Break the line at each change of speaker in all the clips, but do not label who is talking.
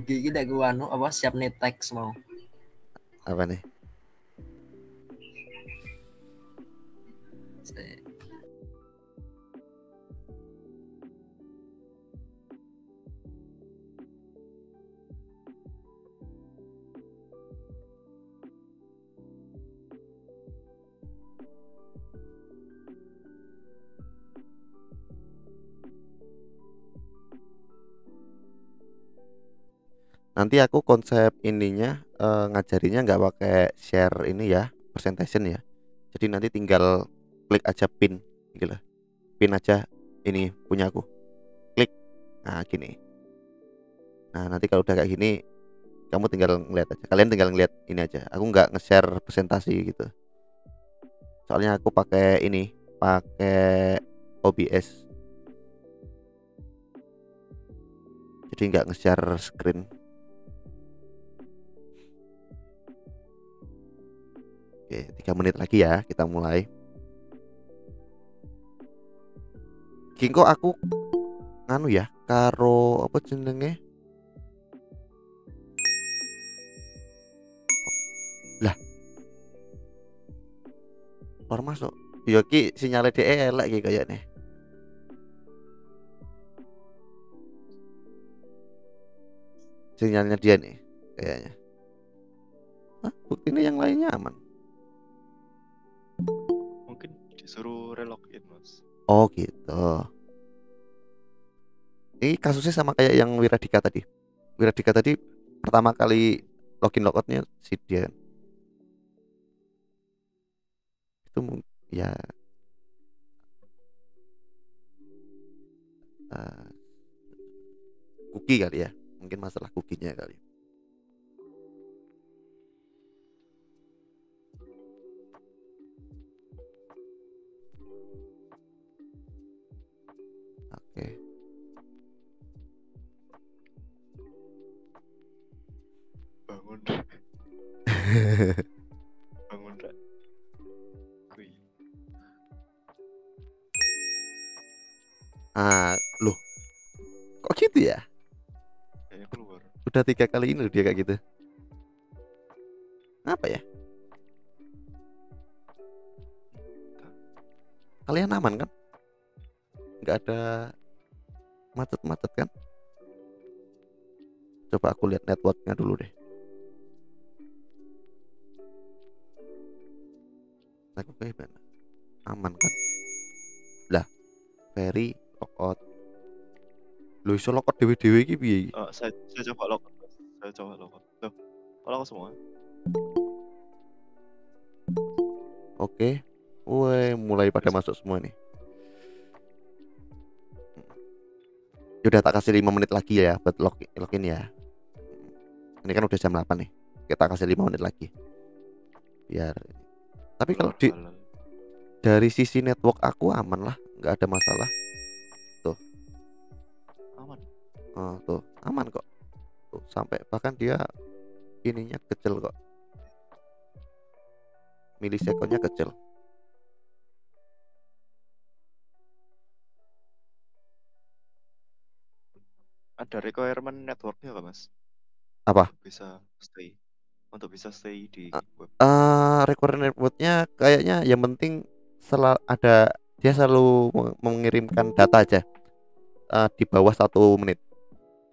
Gigi dak gua anu apa siap nih teks mau.
Apa nih? Nanti aku konsep ininya ngajarinya nggak pakai share ini ya, presentation ya. Jadi nanti tinggal klik aja pin gitu lah. Pin aja ini punya aku. Klik. Nah, gini. Nah, nanti kalau udah kayak gini kamu tinggal ngeliat aja. Kalian tinggal ngeliat ini aja. Aku nggak nge-share presentasi gitu. Soalnya aku pakai ini, pakai OBS. Jadi nggak nge-share screen. Oke, 3 menit lagi ya, kita mulai. Kingko aku nganu ya, karo apa jenenge? Lah, keluar masuk. Yo ki sinyalnya DE elek ki kayaknya. Sinyalnya dia nih kayaknya. Hah, buktinya yang lainnya aman.
Mungkin disuruh relogin, Mas.
Oh gitu. Ini kasusnya sama kayak yang Wiradika tadi. Wiradika tadi pertama kali login logoutnya si dia. Itu ya cookie kali ya. Mungkin masalah cookie-nya kali. Oke.
Bangun. Bangun, Ra. Kui.
Loh, kok gitu ya?
Kayaknya keluar.
Udah 3 kali ini loh dia kayak gitu. Apa ya? Kalian aman kan? Nggak ada macet-macet kan? Coba aku lihat networknya dulu deh. Networknya gimana? Aman kan? Lah, Ferry logout. Lu iso logout dewe-dewe iki piye iki?
Saya coba logout, Mas. Saya coba logout. Loh, kalau aku semua.
Oke. Woi, mulai pada masuk semua nih. Udah tak kasih 5 menit lagi ya buat login ya. Ini kan udah jam 8 nih. Kita kasih 5 menit lagi. Biar. Tapi kalau dari sisi network aku aman lah, nggak ada masalah. Tuh.
Aman.
Tuh, aman kok. Tuh, sampai bahkan dia ininya kecil kok. Milisekonnya kecil.
Ada requirement networknya nggak, Mas?
Apa?
Untuk bisa stay di web.
Requirement networknya kayaknya yang penting ada dia selalu mengirimkan data aja di bawah 1 menit.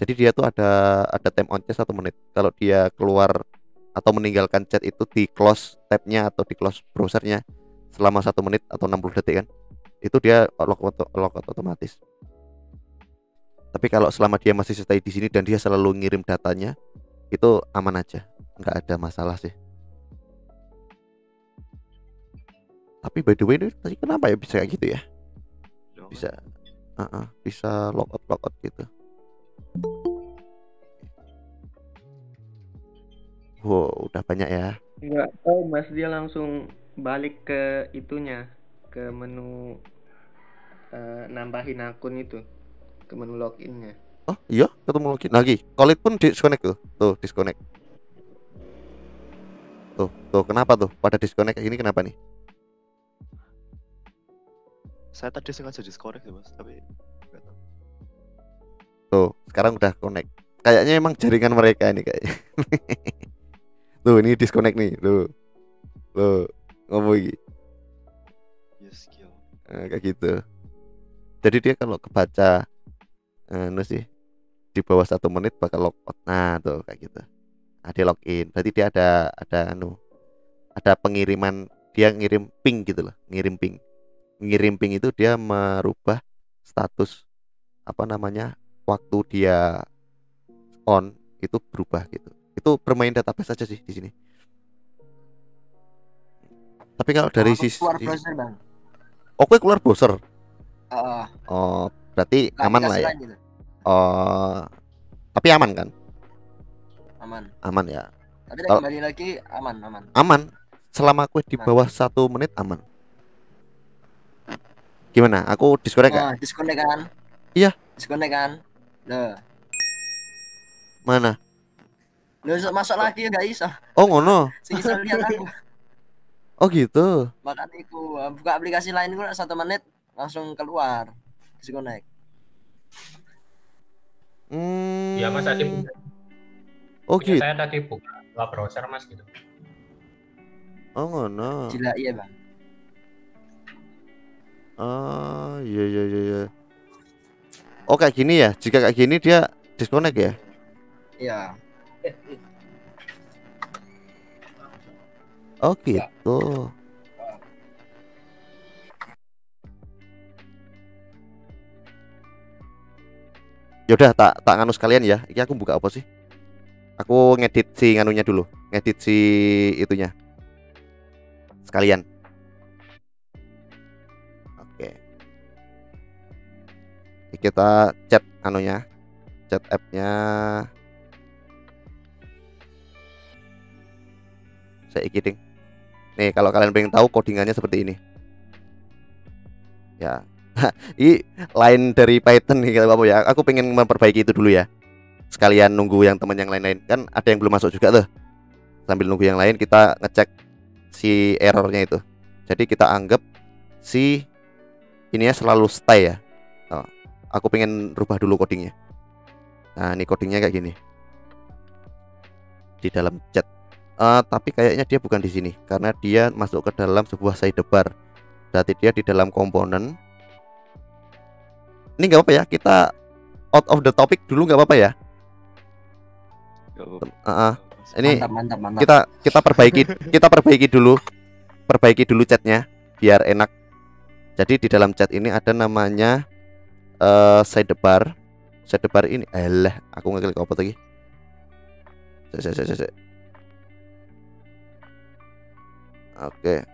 Jadi dia tuh ada time on chat 1 menit. Kalau dia keluar atau meninggalkan chat itu di close tabnya atau di close browsernya selama 1 menit atau 60 detik kan, itu dia logout otomatis. Tapi kalau selama dia masih stay di sini dan dia selalu ngirim datanya, itu aman aja, nggak ada masalah sih. Tapi by the way tadi kenapa ya bisa kayak gitu ya? Bisa logout gitu. Wow, udah banyak ya.
Enggak tahu Mas, dia langsung balik ke itunya, ke menu nambahin akun itu, ke menu loginnya.
Oh iya, ketemu login lagi. Collect pun disconnect tuh disconnect. Tuh kenapa tuh pada disconnect kayak gini kenapa nih?
Saya tadi sengaja disconnect ya, Mas, tapi nggak tahu.
Tuh sekarang udah connect. kayaknya emang jaringan mereka ini kayaknya. Tuh ini disconnect nih, tuh ngomong iki.
Yes, skill.
Kayak gitu. Jadi dia kalau kebaca sih di bawah 1 menit bakal logout. Nah tuh kayak gitu. Dia login. Berarti dia ada pengiriman, dia ngirim ping gitu loh, ngirim ping itu dia merubah status waktu dia on itu berubah gitu. Itu bermain database aja sih di sini. Tapi kalau dari
Aku keluar
sisi
browser bang.
oke keluar browser.
Heeh.
Oh, berarti
Ke
aman lah
aplikasi
ya.
lain gitu.
Oh, tapi aman kan?
Aman.
Aman ya.
Tapi
Kalau
kembali lagi aman.
aman, selama aku di bawah 1 menit aman. Gimana? Aku disconnect gak?
Disconnect kan?
Iya.
Disconnect kan? Loh,
Mana?
masuk lagi ya gak iso.
Oh ngono.
Sing iso lihat aku.
Oh gitu.
Makanya aku buka aplikasi lain gue 1 menit langsung keluar disconnect.
Ya Mas tadi punya
Oh gitu.
saya tadi buka dua browser Mas gitu.
Oh ngono.
Gila iya bang.
Oh iya. Oh kayak gini ya. Jika kayak gini dia disconnect ya?
Iya.
Oh gitu. Yaudah tak nganu sekalian ya. Ini aku buka apa sih? Aku ngedit si nganunya dulu. Ngedit si itunya sekalian. Oke. Ini kita chat anunya, chat app-nya. Saya ikiting. Nih kalau kalian pengen tahu codingannya seperti ini. Ya. Ini lain dari Python nih kalau apa ya. Aku pengen memperbaiki itu dulu ya. Sekalian nunggu yang teman yang lain-lain. Kan ada yang belum masuk juga tuh. Sambil nunggu yang lain kita ngecek si errornya itu. Jadi kita anggap si ininya selalu stay ya. Aku pengen rubah dulu codingnya. Nah ini codingnya kayak gini. Di dalam chat. Tapi kayaknya dia bukan di sini karena dia masuk ke dalam sebuah sidebar. Berarti dia di dalam komponen. Ini nggak apa-apa ya, kita out of the topic dulu nggak apa-apa ya.
Gak apa-apa.
Ini
Mantap.
kita perbaiki dulu chatnya biar enak. Jadi di dalam chat ini ada namanya sidebar ini. Aku ngeklik apa lagi? Oke.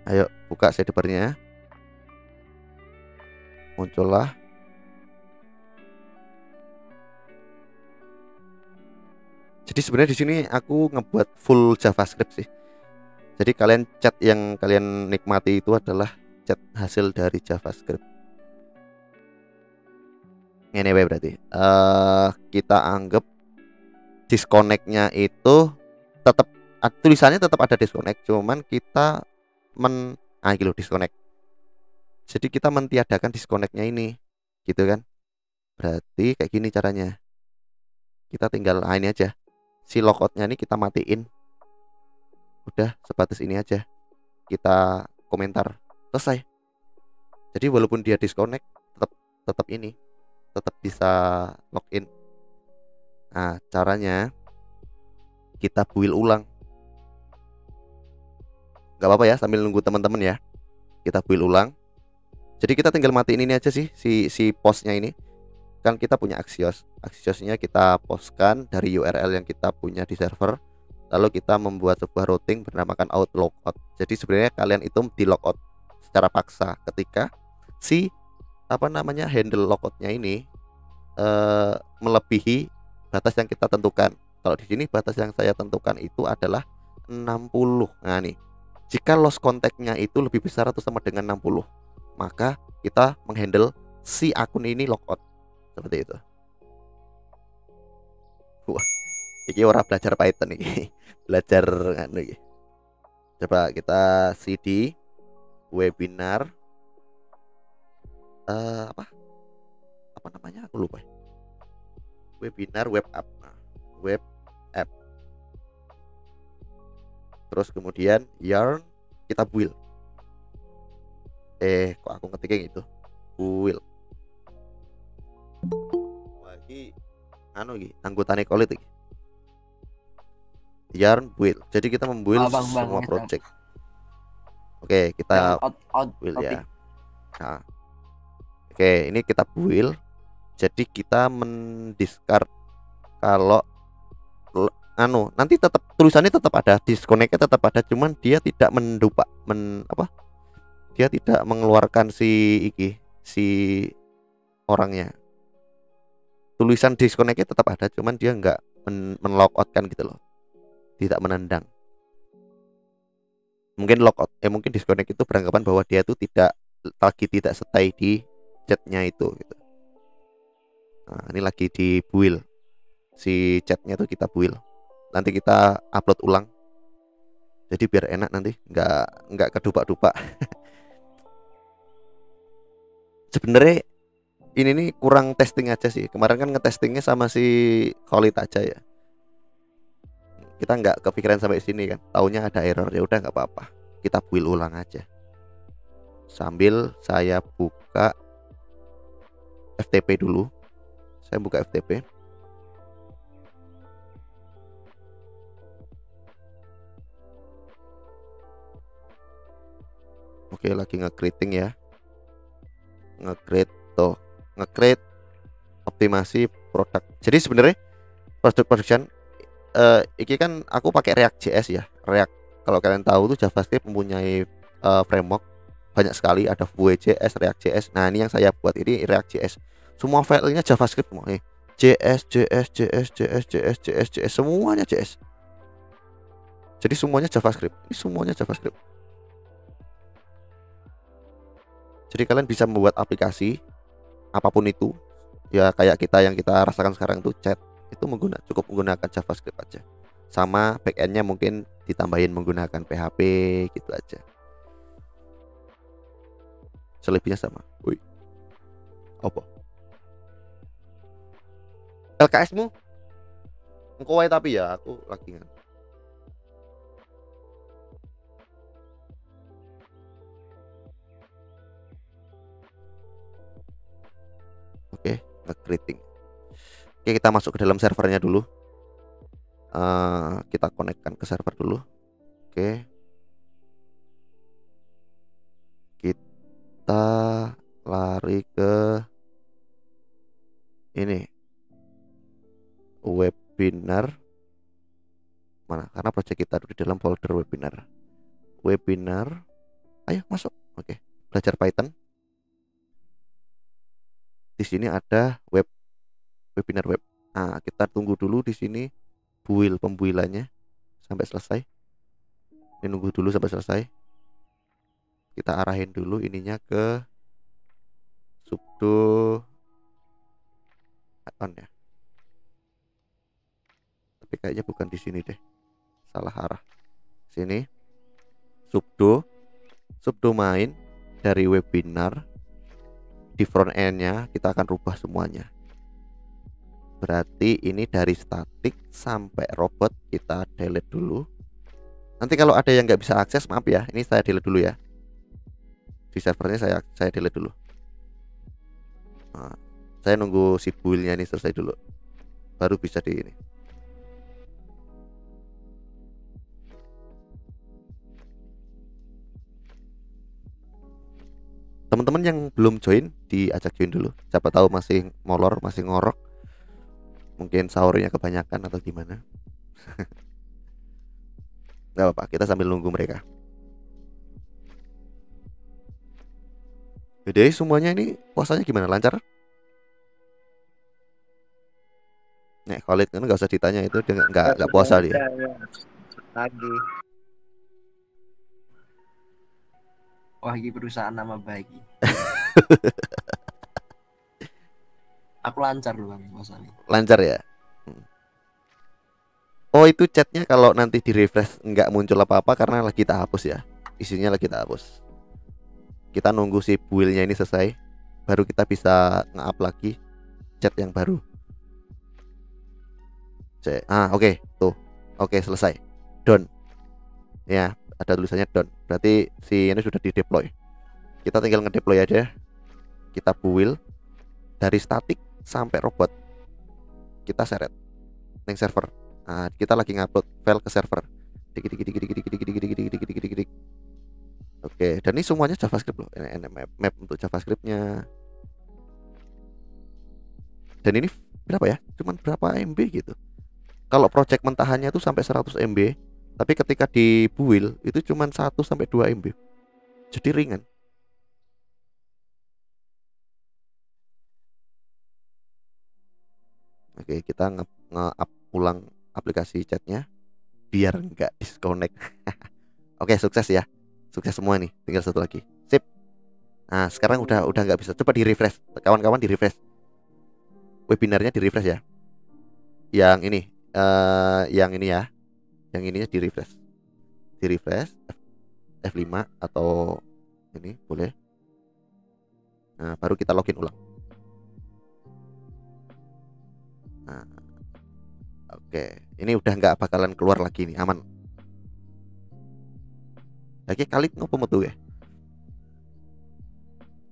Ayo buka sidebarnya. Muncullah. Jadi sebenarnya di sini aku ngebuat full JavaScript sih. Jadi chat yang kalian nikmati itu adalah chat hasil dari JavaScript. Anyway berarti kita anggap disconnect-nya itu tetap tulisannya tetap ada disconnect, cuman kita disconnect. Jadi kita mentiadakan disconnect-nya ini, gitu kan? Berarti kayak gini caranya. Kita tinggal ini aja. Si logout-nya ini kita matiin. Udah sebatas ini aja. Kita komentar selesai. Jadi walaupun dia disconnect tetap ini, tetap bisa login. Nah, caranya kita build ulang. Gak apa-apa ya sambil nunggu teman-teman ya. Kita build ulang. Jadi kita tinggal matiin ini aja sih si postnya ini. Kan kita punya Axios. Axiosnya kita postkan dari URL yang kita punya di server. Lalu kita membuat sebuah routing bernamakan out logout. Jadi sebenarnya kalian itu di logout secara paksa ketika si handle logoutnya ini melebihi batas yang kita tentukan. Kalau di sini batas yang saya tentukan itu adalah 60. Nah nih, jika loss contact-nya itu lebih besar atau sama dengan 60, maka kita menghandle si akun ini logout. Seperti itu. Wah, ini orang belajar Python nih. Belajar nih. Coba kita cd webinar apa namanya, aku lupa. Webinar web app. Nah, web app. Terus kemudian yarn kita build. Kok aku ngetiknya gitu. Build. Wah, iki anu iki, anggotane Kolit iki. Yarn build. Jadi kita membuild semua project. Oke, kita build ya. Nah. Oke, ini kita build. Jadi kita mendiscard kalau nanti tetap tulisannya tetap ada, disconnect-nya tetap ada, cuman dia tidak dia tidak mengeluarkan si orangnya. Tulisan disconnect-nya tetap ada, cuman dia nggak men-logout kan gitu loh, tidak menendang. Mungkin logout, mungkin disconnect itu beranggapan bahwa dia itu tidak stay di chatnya itu gitu. Nah, ini lagi di build si chatnya tuh, kita build. Nanti kita upload ulang. Jadi biar enak nanti, nggak kedupak-dupak. Sebenarnya ini nih kurang testing aja sih. Kemarin kan ngetestingnya sama si Khalid aja ya. Kita nggak kepikiran sampai sini kan. Taunya ada error, ya udah nggak apa-apa. Kita build ulang aja. Sambil saya buka FTP dulu. Saya buka FTP. Oke, lagi nge-creating ya. Nge-create optimasi produk. Jadi sebenarnya production ini kan aku pakai React.js ya. React, kalau kalian tahu tuh JavaScript mempunyai framework banyak sekali, ada Vue.js, React.js. Nah, ini yang saya buat ini React.js. Semua filenya JavaScript semua. JS semuanya JS. Jadi semuanya JavaScript. Ini semuanya JavaScript. Jadi kalian bisa membuat aplikasi apapun itu, ya kayak yang kita rasakan sekarang itu chat, itu cukup menggunakan JavaScript aja. Sama backendnya mungkin ditambahin menggunakan PHP gitu aja. Selebihnya sama. Woi. Apa? LKS-mu? Engko wae tapi ya aku lagi kan. Oke, nge-creating. Oke, kita masuk ke dalam servernya dulu. Kita konekkan ke server dulu. Oke. Kita lari ke ini webinar mana, karena project kita di dalam folder webinar. Ayo masuk. Oke, belajar Python. Di sini ada webinar web. Nah, kita tunggu dulu di sini pembuilannya sampai selesai. Ini nunggu dulu sampai selesai. Kita arahin dulu ininya ke sudo add-on ya. Tapi kayaknya bukan di sini deh. Salah arah. Sini. Sudo main dari webinar. Di front end-nya kita akan rubah semuanya. Berarti ini dari static sampai robot kita delete dulu. Nanti kalau ada yang nggak bisa akses, maaf ya, ini saya delete dulu ya. Di servernya saya delete dulu. Nah, saya nunggu si build-nya ini selesai dulu, baru bisa di ini. Teman-teman yang belum join diajak join dulu. Siapa tahu masih molor, masih ngorok. Mungkin sahurnya kebanyakan atau gimana. Gak apa-apa, kita sambil nunggu mereka. Jadi semuanya ini puasanya gimana? Lancar? Nek Khalid kan nggak usah ditanya, itu dia nggak puasa dia.
Lagi.
Wah, ini perusahaan nama baik. Aku lancar loh Bang puasanya.
Lancar ya. Oh, itu chatnya kalau nanti di refresh nggak muncul apa-apa karena lagi kita hapus ya. Isinya lagi kita hapus. Kita nunggu si build-nya ini selesai, baru kita bisa nge-up lagi chat yang baru. Oke, tuh. Oke, selesai. Done. Ya, ada tulisannya done. Berarti si ini sudah di deploy. Kita tinggal ngedeploy aja. Kita build dari statik sampai robot. Kita seret neng server. Nah, kita lagi ngupload file ke server. Oke, dan ini semuanya JavaScript loh. Ini map untuk JavaScriptnya. Dan ini berapa ya? Cuman berapa MB gitu. Kalau project mentahannya itu sampai 100 MB, tapi ketika di build itu cuman 1 sampai 2 MB. Jadi ringan. Oke, kita nge-up ulang aplikasi chatnya biar nggak disconnect. Oke, sukses ya. Sukses semua nih. Tinggal satu lagi. Sip. Nah, sekarang udah nggak bisa. Coba di refresh. Kawan-kawan di refresh. Webinarnya di refresh ya. Yang ini ya. Yang ininya di refresh. Di refresh F5 atau ini boleh. Nah, baru kita login ulang. Nah, oke, ini udah nggak bakalan keluar lagi nih, aman. Lagi kali ngopo metu ya?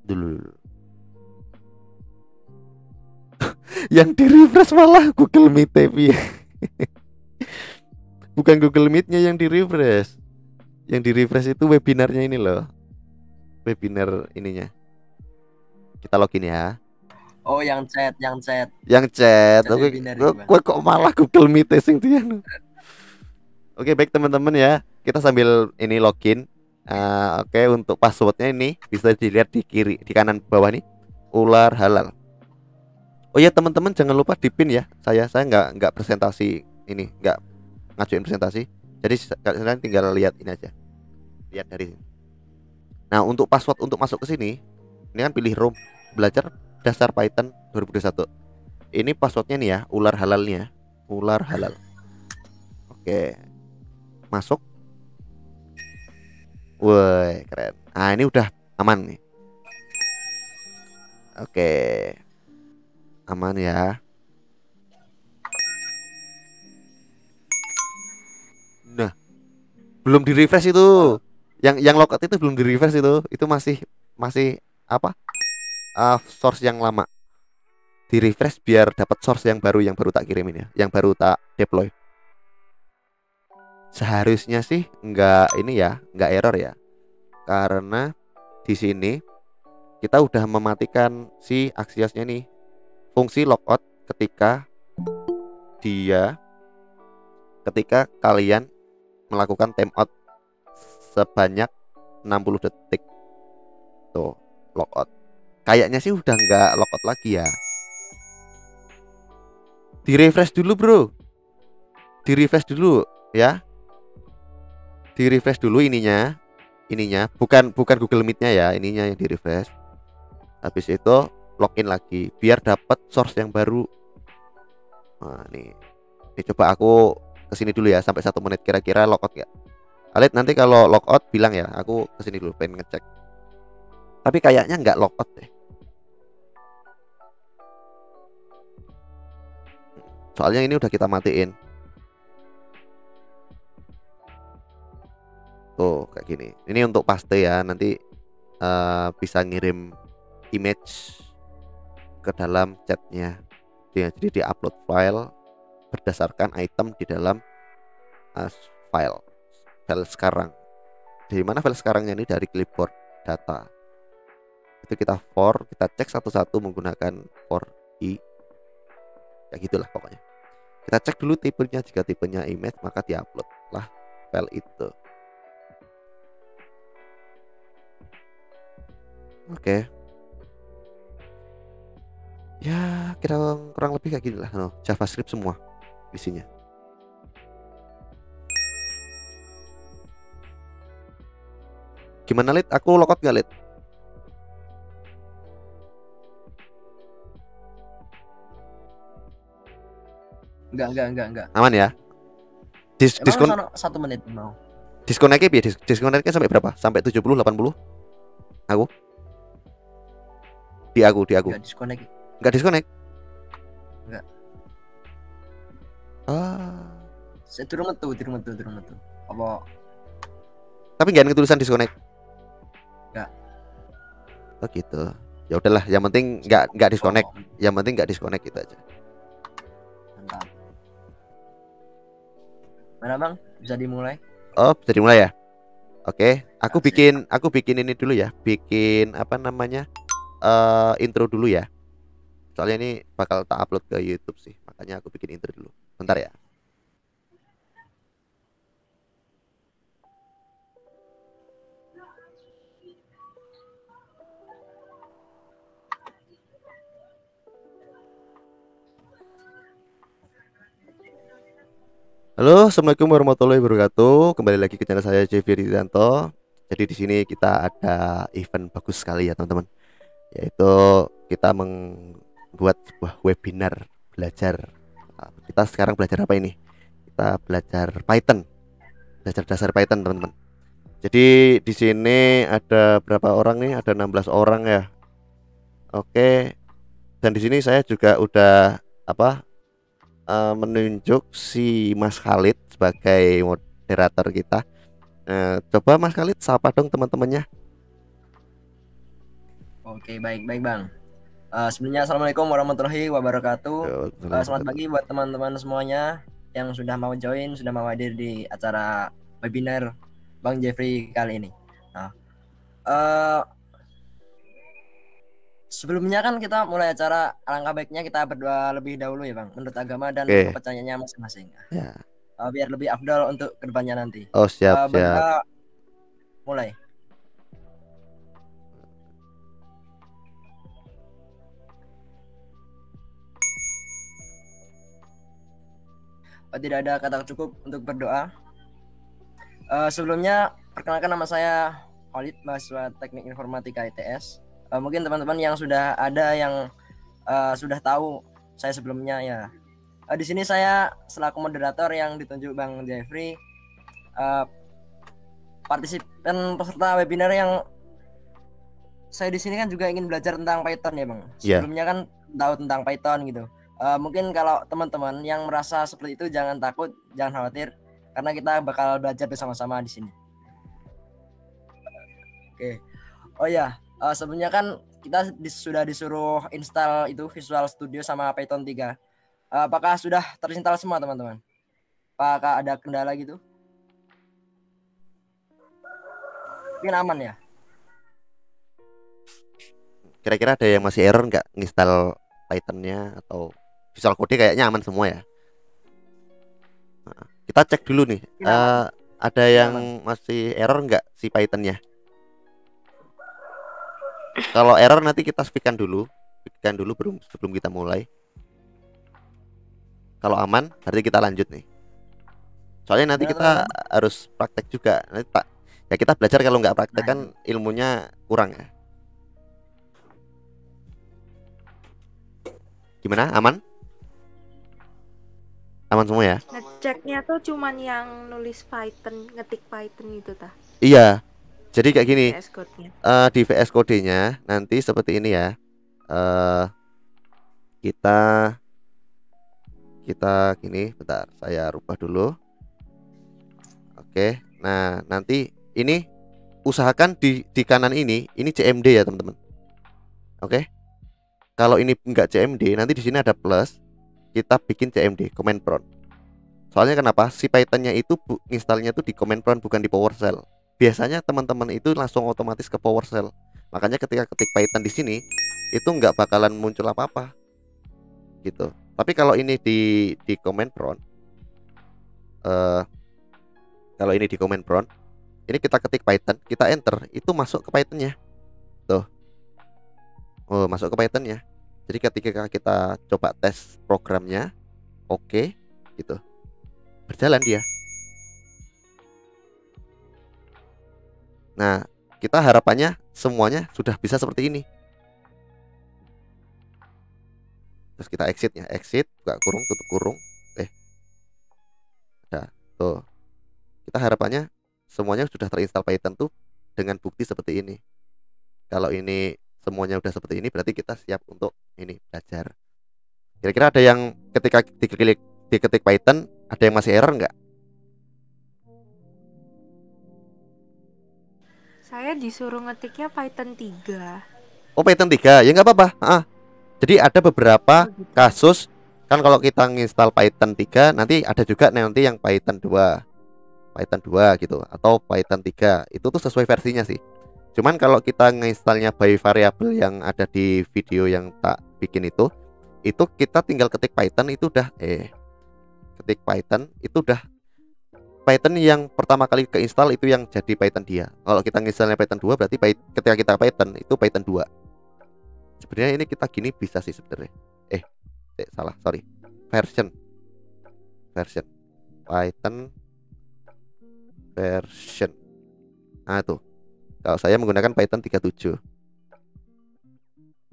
Dulu. Yang di refresh malah Google Meet tapi bukan Google Meet-nya yang di refresh. Yang di refresh itu webinarnya ini loh. Webinar ininya. Kita login ya.
Oh, yang chat.
Oke, kok malah Google Meet sing dianu. Oke, baik teman-teman ya. Kita sambil ini login. Oke, untuk passwordnya ini bisa dilihat di kiri, di kanan bawah nih. Ular halal. Oh ya teman-teman, jangan lupa di pin ya. Saya nggak presentasi ini, nggak ngajuin presentasi. Jadi kalian tinggal lihat ini aja. Lihat dari sini. Nah, untuk password untuk masuk ke sini, ini kan pilih room, belajar dasar Python 2021. Ini passwordnya nih ya, ular halalnya. Ular halal. Oke. Masuk. Woi, keren. Nah, ini udah aman nih. Oke. Aman ya. Nah, belum di refresh itu. Yang logout itu belum di refresh itu. Itu masih apa? Source yang lama. Di refresh biar dapat source yang baru tak kirimin ya, yang baru tak deploy. Seharusnya sih nggak ini ya, nggak error ya, karena di sini kita udah mematikan si Axios-nya nih, fungsi logout ketika kalian melakukan timeout sebanyak 60 detik. Tuh, logout. Kayaknya sih udah nggak logout lagi ya. Di refresh dulu bro. Di refresh dulu ya. Di refresh dulu ininya. Bukan Google Meet-nya ya. Ininya yang di refresh. Habis itu login lagi biar dapat source yang baru. Nah nih. Ini coba aku kesini dulu ya. Sampai 1 menit kira-kira logout nggak. Kalian nanti kalau logout bilang ya. Aku kesini dulu pengen ngecek. Tapi kayaknya nggak logout deh. Soalnya ini udah kita matiin. Tuh kayak gini. Ini untuk paste ya. Nanti bisa ngirim image ke dalam chatnya. Jadi di upload file berdasarkan item di dalam file sekarang. Dari mana file sekarangnya ini? Dari clipboard data. Itu kita cek satu-satu menggunakan for i. Ya gitulah pokoknya. Kita cek dulu tipenya. Jika tipenya image maka diupload lah file itu. Oke. Ya kurang lebih kayak gini lah. JavaScript semua isinya. Gimana Lid? Aku logout gak Lid?
Enggak.
Aman ya? Diskon
1 menit mau.
Disconnect-nya biar disconnect-nya sampai berapa? Sampai 70 80? Aku. Di aku.
Enggak disconnect.
Enggak disconnect. Ah,
Saya turun metu. Apa?
tapi nggak ada tulisan disconnect.
Nggak.
Oh gitu. Ya udahlah, yang penting nggak disconnect.
Oh,
Yang penting nggak disconnect gitu aja.
mantap. Mana bang? Bisa dimulai?
Oh, bisa dimulai ya? Oke,
Asik.
aku bikin ini dulu ya. Bikin apa namanya? Intro dulu ya. Soalnya ini bakal tak upload ke YouTube sih. Makanya aku bikin intro dulu. Bentar ya. Halo, assalamualaikum warahmatullahi wabarakatuh. Kembali lagi ke channel saya Jeffy Ridanto. Jadi di sini kita ada event bagus sekali ya teman-teman. Yaitu kita membuat sebuah webinar belajar. Nah, kita sekarang belajar apa ini? Kita belajar Python, belajar dasar Python teman-teman. Jadi di sini ada berapa orang nih? Ada 16 orang ya. Oke. Dan di sini saya juga udah menunjuk si Mas Khalid sebagai moderator kita. Coba Mas Khalid sapa dong teman-temannya.
Oke, baik bang. Sebelumnya assalamualaikum warahmatullahi wabarakatuh. Selamat pagi buat teman-teman semuanya yang sudah mau join, sudah mau hadir di acara webinar Bang Jeffrey kali ini. Nah, sebelumnya kan kita mulai acara, alangkah baiknya kita berdoa lebih dahulu ya bang, menurut agama dan
Oke.
kepercayaannya masing-masing.
Ya.
Biar lebih afdal untuk kedepannya nanti.
Oh siap siap.
Berdoa mulai. Tidak ada kata cukup untuk berdoa. Sebelumnya perkenalkan, nama saya Khalid, mahasiswa Teknik Informatika ITS. Mungkin teman-teman yang sudah ada yang sudah tahu saya sebelumnya ya. Di sini saya selaku moderator yang ditunjuk Bang Jeffrey, partisipan peserta webinar yang saya di sini kan juga ingin belajar tentang Python ya bang. Sebelumnya kan tahu tentang Python gitu. Mungkin kalau teman-teman yang merasa seperti itu jangan takut, jangan khawatir, karena kita bakal belajar bersama-sama di sini. Oke. Oh ya, sebelumnya kan kita sudah disuruh install itu Visual Studio sama Python 3. Apakah sudah terinstall semua teman-teman? Apakah ada kendala gitu? Mungkin aman ya?
Kira-kira ada yang masih error nggak nginstal Python-nya atau Visual Code? Kayaknya aman semua ya. Nah, kita cek dulu nih. Ada yang masih error nggak si Python-nya? Kalau error nanti kita speakkan dulu sebelum kita mulai. Kalau aman, berarti kita lanjut nih. Soalnya nanti kita harus praktek juga. Nanti Pak, ya kita belajar, kalau nggak praktek kan ilmunya kurang ya. Gimana? Aman? Aman semua ya?
Ngeceknya tuh cuman yang nulis Python, ngetik Python itu tah.
Iya. Jadi kayak gini.
VS Code-nya.
Di VS Code-nya nanti seperti ini ya. Kita gini, bentar, saya rubah dulu. Oke. Nah, nanti ini usahakan di kanan ini CMD ya, teman-teman. Oke. Kalau ini enggak CMD, nanti di sini ada plus. Kita bikin CMD, command prompt. Soalnya kenapa? Si Python-nya itu installnya tuh di command prompt, bukan di PowerShell. Biasanya teman-teman itu langsung otomatis ke PowerShell. Makanya ketika ketik Python di sini itu nggak bakalan muncul apa-apa gitu. Tapi kalau ini di command prompt, kalau ini di command prompt, ini kita ketik Python, kita enter, itu masuk ke Python-nya. Tuh. Oh, masuk ke Python-nya. Jadi ketika kita coba tes programnya, oke, gitu. Berjalan dia. Nah, kita harapannya semuanya sudah bisa seperti ini. Terus kita exit ya, exit, buka kurung, tutup kurung. Nah, tuh. Kita harapannya semuanya sudah terinstall Python tuh dengan bukti seperti ini. Kalau ini semuanya udah seperti ini, berarti kita siap untuk ini belajar. Kira-kira ada yang ketika diklik diketik Python, ada yang masih error nggak?
Saya disuruh ngetiknya Python 3.
Oh, Python 3 ya nggak apa-apa. Jadi ada beberapa
Oh gitu.
kasus kan kalau kita nginstal Python 3 nanti ada juga nanti yang Python 2 gitu atau Python 3 itu tuh sesuai versinya sih. Cuman kalau kita nginstalnya by variable yang ada di video yang tak bikin itu kita tinggal ketik Python itu udah ketik Python itu udah Python yang pertama kali keinstal itu yang jadi Python dia. Kalau kita nginstalnya Python 2 berarti ketika kita Python itu Python 2. Sebenarnya ini kita gini bisa sih sebenarnya. Salah, sorry. Version Python version. Nah, tuh. Kalau saya menggunakan Python 37.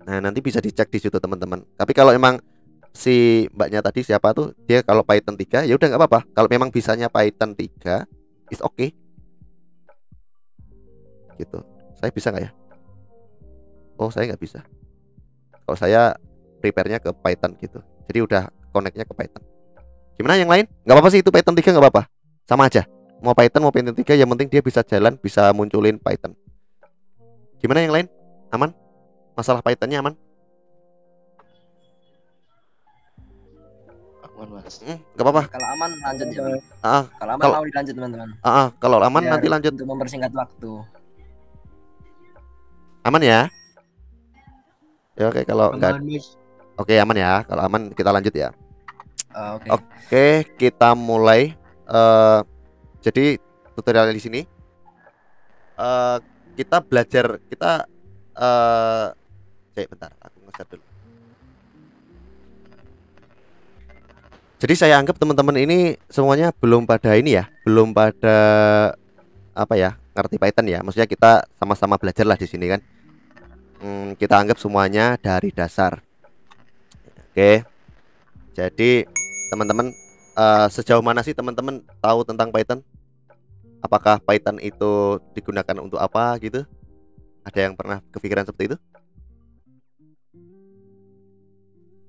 Nah, nanti bisa dicek di situ teman-teman. Tapi kalau emang si mbaknya tadi siapa tuh, dia kalau Python 3 ya udah nggak apa-apa. Kalau memang bisanya Python 3 is okay. Gitu. Saya bisa nggak ya? Oh, saya nggak bisa. Kalau saya prepare-nya ke Python gitu. Jadi udah connect-nya ke Python. Gimana yang lain? Nggak apa-apa sih itu Python 3 nggak apa-apa. Sama aja. Mau Python mau Python 3 yang penting dia bisa jalan, bisa munculin Python. Gimana yang lain? Aman? Masalah Python-nya aman?
Aman Mas.
Nggak apa-apa.
Kalau aman lanjut ya. Kalau aman mau dilanjut teman-teman.
Kalau aman
Biar
nanti lanjut.
untuk mempersingkat waktu.
Aman ya? Ya oke kalau enggak.
Aman, Mas.
Oke, aman ya. Kalau aman kita lanjut ya.
Oke.
Oke, kita mulai. Jadi tutorial di sini kita belajar bentar, aku nge-share dulu. Jadi saya anggap teman-teman ini semuanya belum pada ini ya, belum pada apa ya, ngerti Python ya. Maksudnya kita sama-sama belajar lah di sini kan. Kita anggap semuanya dari dasar. Oke. Jadi teman-teman sejauh mana sih teman-teman tahu tentang Python? Apakah Python itu digunakan untuk apa gitu? Ada yang pernah kepikiran seperti itu?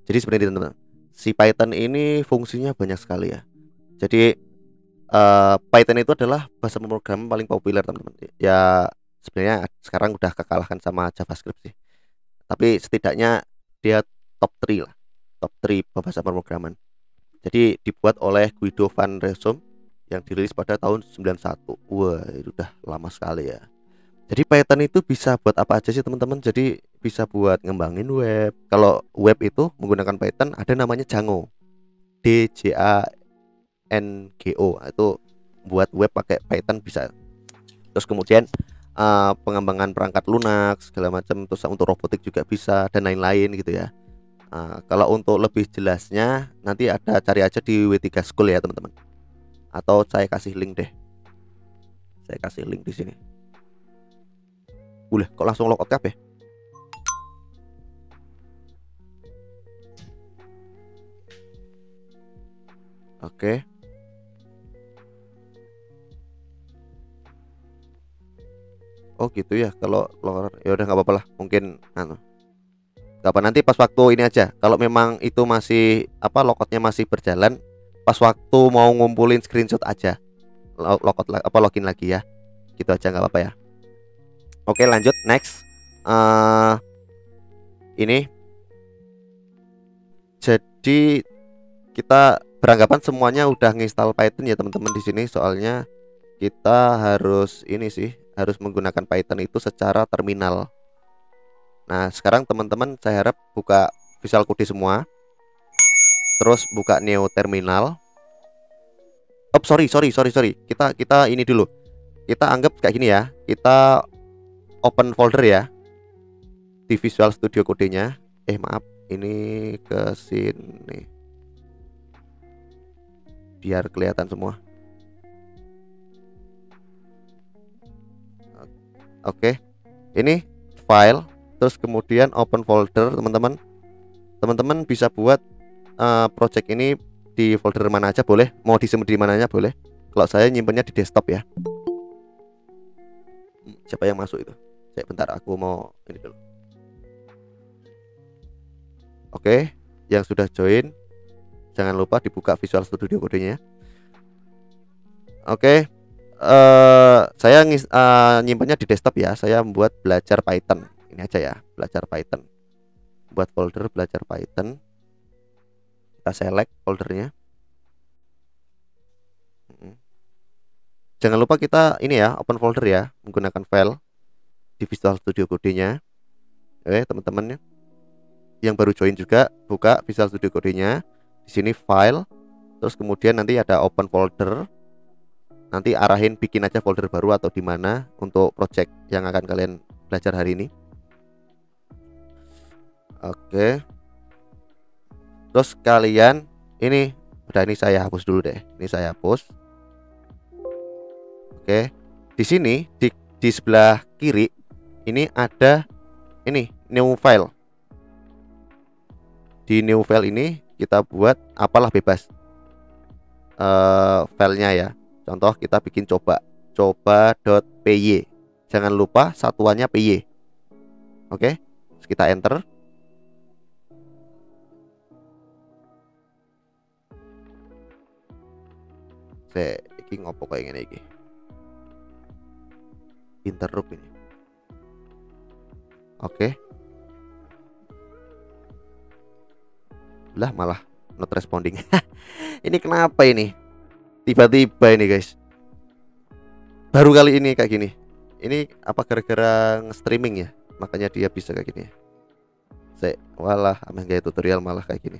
Jadi seperti itu teman-teman. Si Python ini fungsinya banyak sekali ya. Jadi Python itu adalah bahasa pemrograman paling populer teman-teman. Ya sebenarnya sekarang udah kekalahkan sama JavaScript sih. Tapi setidaknya dia top 3 lah. Top 3 bahasa pemrograman. Jadi dibuat oleh Guido van Rossum yang dirilis pada tahun 91. Wah, itu udah lama sekali ya. Jadi Python itu bisa buat apa aja sih teman-teman? Jadi bisa buat ngembangin web. Kalau web itu menggunakan Python ada namanya Django. DJANGO. Itu buat web pakai Python bisa. Terus kemudian pengembangan perangkat lunak segala macam, terus untuk robotik juga bisa dan lain-lain gitu ya. Kalau untuk lebih jelasnya nanti ada cari aja di W3 School ya teman-teman. Atau saya kasih link deh. Saya kasih link di sini. Boleh, kok langsung logout kabeh? Oke. Oh gitu ya. Kalau ya udah nggak apa-apa lah. Mungkin gak apa, nanti pas waktu ini aja. Kalau memang itu masih logoutnya masih berjalan, pas waktu mau ngumpulin screenshot aja, login lagi ya. Gitu aja nggak apa-apa ya. Oke lanjut next. Ini jadi kita beranggapan semuanya udah nginstal Python ya teman-teman di sini. Soalnya kita harus ini sih, harus menggunakan Python itu secara terminal. Nah sekarang teman-teman saya harap buka Visual Code semua. Terus buka Neo Terminal. Oh sorry. Kita ini dulu. Kita anggap kayak gini ya. Kita open folder ya di Visual Studio Code-nya. Maaf, ini ke sini biar kelihatan semua. Oke. Ini file, terus kemudian open folder teman-teman. Teman-teman bisa buat project ini di folder mana aja boleh, mau disimpan di mananya boleh. Kalau saya nyimpennya di desktop ya. Siapa yang masuk itu? Bentar, aku mau ini dulu. Oke, yang sudah join jangan lupa dibuka Visual Studio Code-nya. Oke. Saya nyimpannya di desktop ya. Saya membuat belajar Python. Ini aja ya, belajar Python. Buat folder belajar Python. Kita select foldernya. Jangan lupa kita ini ya, open folder ya, menggunakan file di Visual Studio Code-nya. Oke, teman-teman yang baru join juga buka Visual Studio Code-nya. Di sini file, terus kemudian nanti ada open folder. Nanti arahin bikin aja folder baru atau di mana untuk project yang akan kalian belajar hari ini. Oke. Terus kalian ini udah, ini saya hapus dulu deh. Ini saya hapus. Oke. Di sini di sebelah kiri ini ada ini new file. Di new file ini kita buat apalah bebas filenya ya. Contoh kita bikin coba.py. Jangan lupa satuannya py. Oke, terus kita enter. Iki ngopo kayak gini iki. Interrupt ini. Oke. Lah malah not responding. Ini kenapa ini? Tiba-tiba ini guys. Baru kali ini kayak gini. Ini apa gara-gara nge-streaming ya? Makanya dia bisa kayak gini. Walah, ameh gaya tutorial malah kayak gini.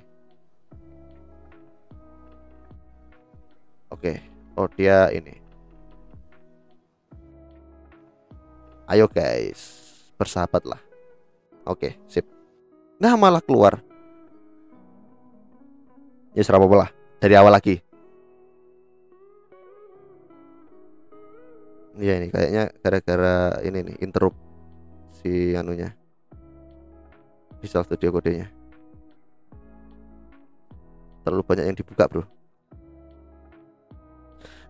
Oke. Oh dia ini. Ayo guys, bersahabat lah. Oke, sip. Nah malah keluar. Ya serapa lah. Dari awal lagi. Iya ini kayaknya gara-gara ini nih interrupt si anunya, Visual Studio Code-nya. Terlalu banyak yang dibuka bro.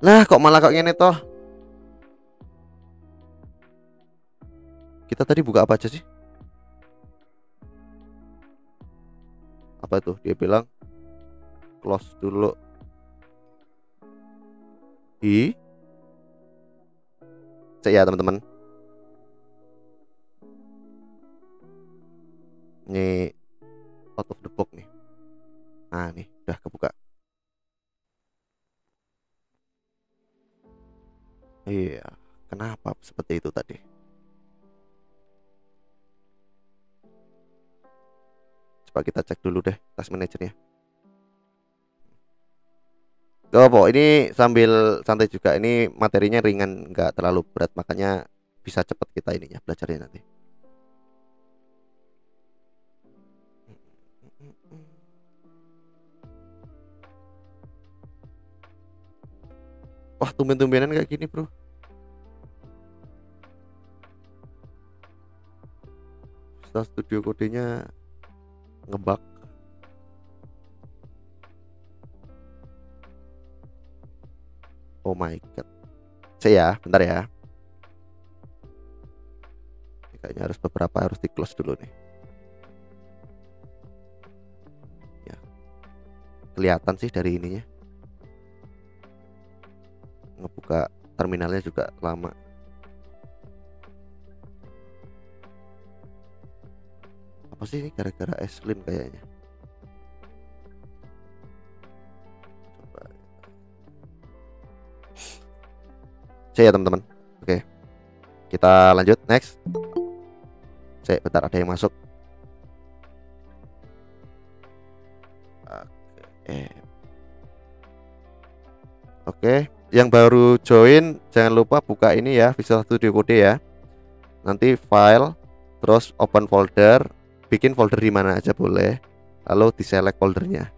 Lah kok malah kok gini toh. Kita tadi buka apa aja sih? Apa itu? Dia bilang close dulu. Cek ya teman-teman. Ini out of the box nih. Nah nih udah kebuka. Iya, kenapa seperti itu tadi? Coba kita cek dulu deh task manajernya. Gopo, ini sambil santai juga. Ini materinya ringan, nggak terlalu berat, makanya bisa cepat kita ininya belajarnya nanti. Wah, tumben-tumbenan kayak gini, bro. Visual Studio Code-nya ngebug. Oh my god. Saya bentar ya. Ini kayaknya harus beberapa harus di close dulu nih. Ya. Kelihatan sih dari ininya. Ngebuka terminalnya juga lama. Apa sih ini gara-gara S-Lin kayaknya. Ya teman-teman. Oke. Kita lanjut next. Bentar ada yang masuk. Oke, yang baru join jangan lupa buka ini ya, Visual Studio Code ya. Nanti file, terus open folder, bikin folder di mana aja boleh. Lalu diselect foldernya.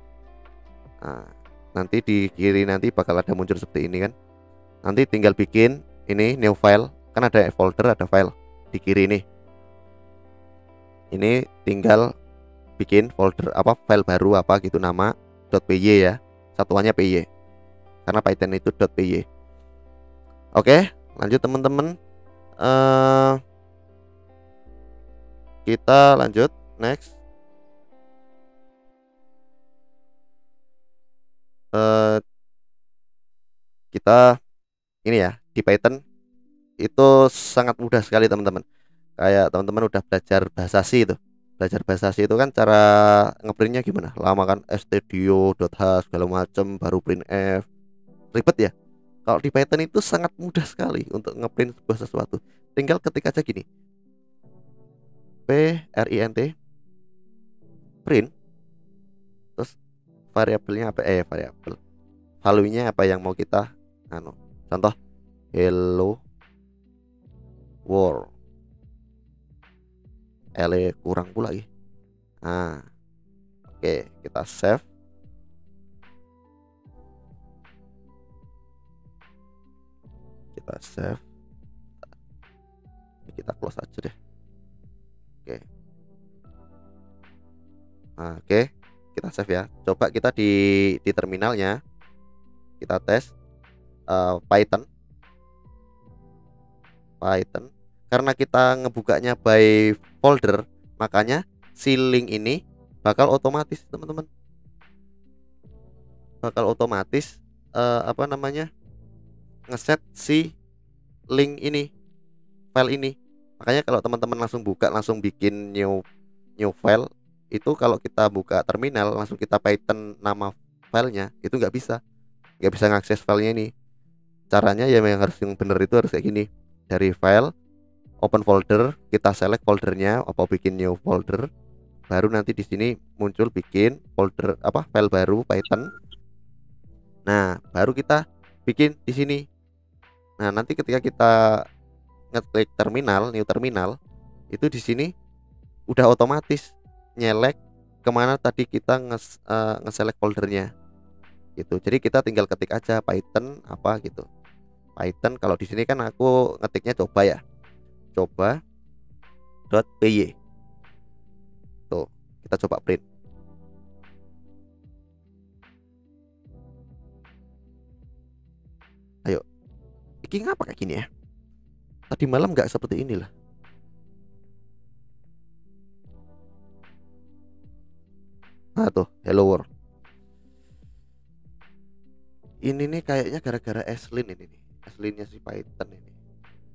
Nah, nanti di kiri nanti bakal ada muncul seperti ini kan. Nanti tinggal bikin ini new file, kan ada folder, ada file di kiri ini. Ini tinggal bikin folder apa, file baru apa gitu, nama .py ya, satuannya py karena Python itu .py. Oke, lanjut teman-teman. Kita lanjut next. eh, kita ini ya di Python itu sangat mudah sekali teman-teman. Kayak teman-teman udah belajar bahasa C itu. Belajar bahasa C itu kan cara ngeprintnya gimana? Lama kan stdio.h segala macam baru printf. Ribet ya. Kalau di Python itu sangat mudah sekali untuk ngeprint sebuah sesuatu. Tinggal ketik aja gini. print print terus variabelnya apa variabel value-nya apa yang mau kita contoh hello world kurang pula lagi. Oke, kita save. Kita close aja deh. Oke, kita save ya. Coba kita di terminalnya kita tes Python karena kita ngebukanya by folder, makanya si link ini bakal otomatis teman-teman, ngeset si link ini, file ini. Makanya kalau teman-teman langsung buka, langsung bikin new file, itu kalau kita buka terminal langsung kita Python nama filenya, itu nggak bisa ngakses filenya ini. Caranya ya yang bener itu harus kayak gini. Dari file, open folder, kita select foldernya, apa bikin new folder, baru nanti di sini muncul bikin folder file baru Python. Nah, baru kita bikin di sini. Nah, nanti ketika kita ngeklik new terminal, itu di sini udah otomatis nyelek kemana tadi kita nge-select foldernya gitu. Jadi kita tinggal ketik aja Python gitu. Python kalau di sini kan aku ngetiknya coba ya. Coba.py. Tuh, kita coba print. Ayo. Ini ngapa kayak gini ya? Tadi malam nggak seperti inilah. Tuh, hello world. Ini nih kayaknya gara-gara Aslin ini nih. Aslinnya si Python ini.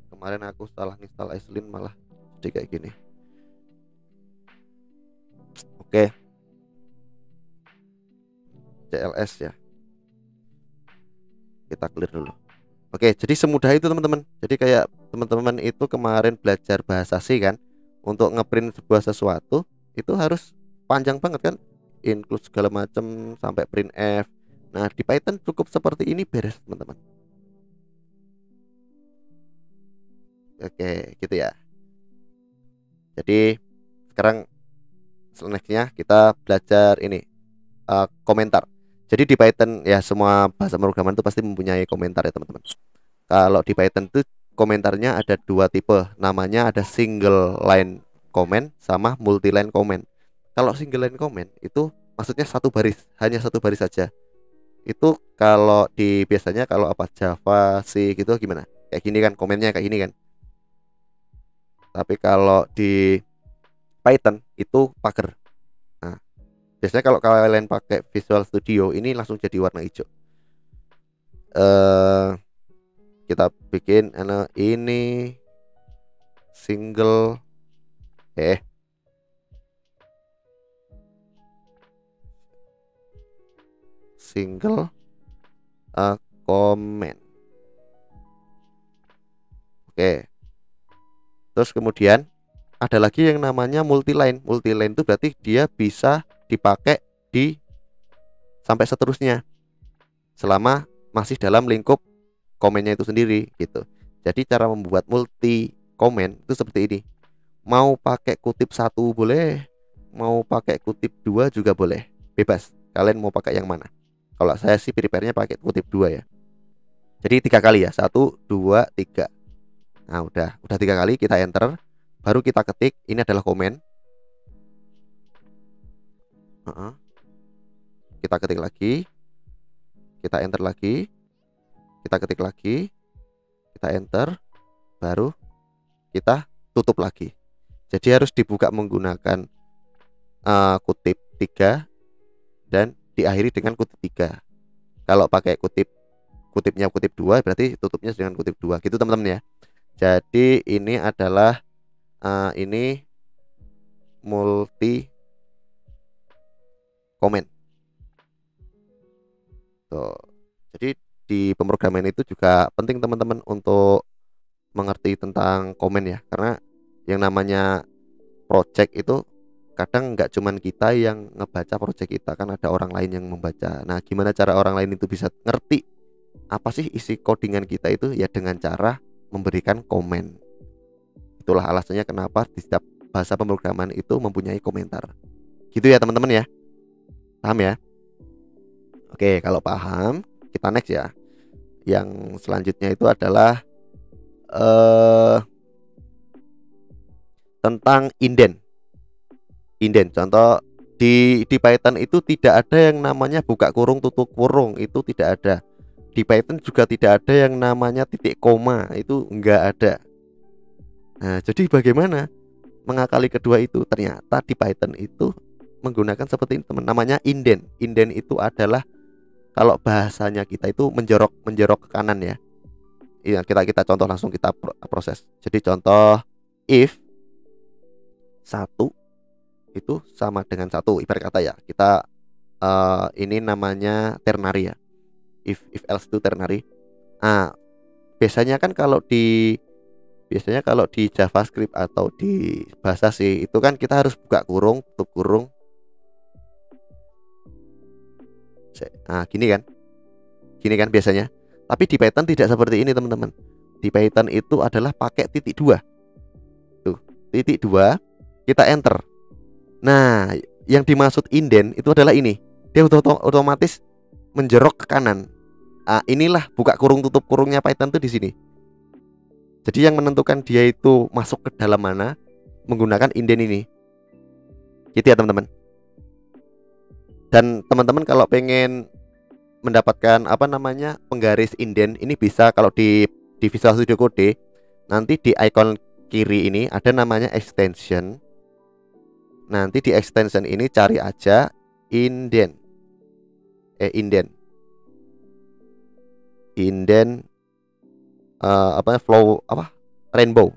Kemarin aku salah install Aslin malah jadi kayak gini. Oke. CLS ya. Kita clear dulu. Oke, jadi semudah itu teman-teman. Jadi kayak teman-teman itu kemarin belajar bahasa C kan, untuk ngeprint sebuah sesuatu itu harus panjang banget kan, include segala macam sampai printf. Nah, di Python cukup seperti ini beres teman-teman. Oke, gitu ya. Jadi sekarang nextnya kita belajar ini komentar. Jadi di Python ya semua bahasa pemrograman itu pasti mempunyai komentar ya teman-teman. Kalau di Python itu komentarnya ada dua tipe, namanya ada single line comment sama multi line comment. Kalau single line comment itu maksudnya satu baris, hanya satu baris saja. Itu kalau biasanya kalau Java, C gitu gimana? Kayak gini kan, komennya kayak gini kan. Tapi kalau di Python itu pagar. Nah, biasanya kalau kalian pakai Visual Studio ini langsung jadi warna hijau. Kita bikin ini single comment. Oke. Terus kemudian ada lagi yang namanya multiline. Multiline itu berarti dia bisa dipakai sampai seterusnya selama masih dalam lingkup komennya itu sendiri gitu. Jadi cara membuat multi komen itu seperti ini. Mau pakai kutip 1 boleh, mau pakai kutip 2 juga boleh. Bebas. Kalian mau pakai yang mana? Kalau saya sih prepare-nya pakai kutip 2 ya. Jadi 3 kali ya. 1, 2, 3. Nah, udah 3 kali kita enter, baru kita ketik ini adalah komen. Kita ketik lagi, kita enter lagi, kita ketik lagi, kita enter, baru kita tutup lagi. Jadi harus dibuka menggunakan kutip 3 dan diakhiri dengan kutip 3. Kalau pakai kutipnya kutip 2 berarti tutupnya dengan kutip 2 gitu teman-teman ya. Jadi ini adalah ini multi comment. Tuh. Jadi di pemrograman itu juga penting teman-teman untuk mengerti tentang komen ya, karena yang namanya project itu kadang nggak cuman kita yang ngebaca project kita, kan ada orang lain yang membaca. Nah, gimana cara orang lain itu bisa ngerti apa sih isi codingan kita itu? Ya dengan cara memberikan komen. Itulah alasannya kenapa di setiap bahasa pemrograman itu mempunyai komentar. Gitu ya teman-teman ya. Paham ya? Oke, kalau paham, kita next ya. Yang selanjutnya itu adalah tentang indent. Indent, contoh di Python itu tidak ada yang namanya buka kurung tutup kurung, itu tidak ada. Di Python juga tidak ada yang namanya titik koma, itu enggak ada. Nah, jadi bagaimana mengakali kedua itu? Ternyata di Python itu menggunakan seperti ini teman, namanya indent. Indent itu adalah kalau bahasanya kita itu menjorok ke kanan ya. Iya, kita contoh langsung, kita proses. Jadi contoh if 1 itu sama dengan 1, ibarat kata ya, kita ini namanya ternary ya. If else itu ternary. Nah, biasanya kalau di JavaScript atau di bahasa C itu kan kita harus buka kurung, tutup kurung. Nah, gini kan biasanya. Tapi di Python tidak seperti ini teman-teman. Di Python itu adalah pakai titik 2. Tuh, titik 2, kita enter. Nah, yang dimaksud indent itu adalah ini. Dia otomatis menjerok ke kanan. Inilah buka kurung tutup kurungnya Python tuh di sini. Jadi yang menentukan dia itu masuk ke dalam mana menggunakan indent ini. Gitu ya teman-teman. Dan teman-teman kalau pengen mendapatkan penggaris indent ini bisa kalau di Visual Studio Code, nanti di icon kiri ini ada namanya extension. Nanti di extension ini cari aja indent. Rainbow.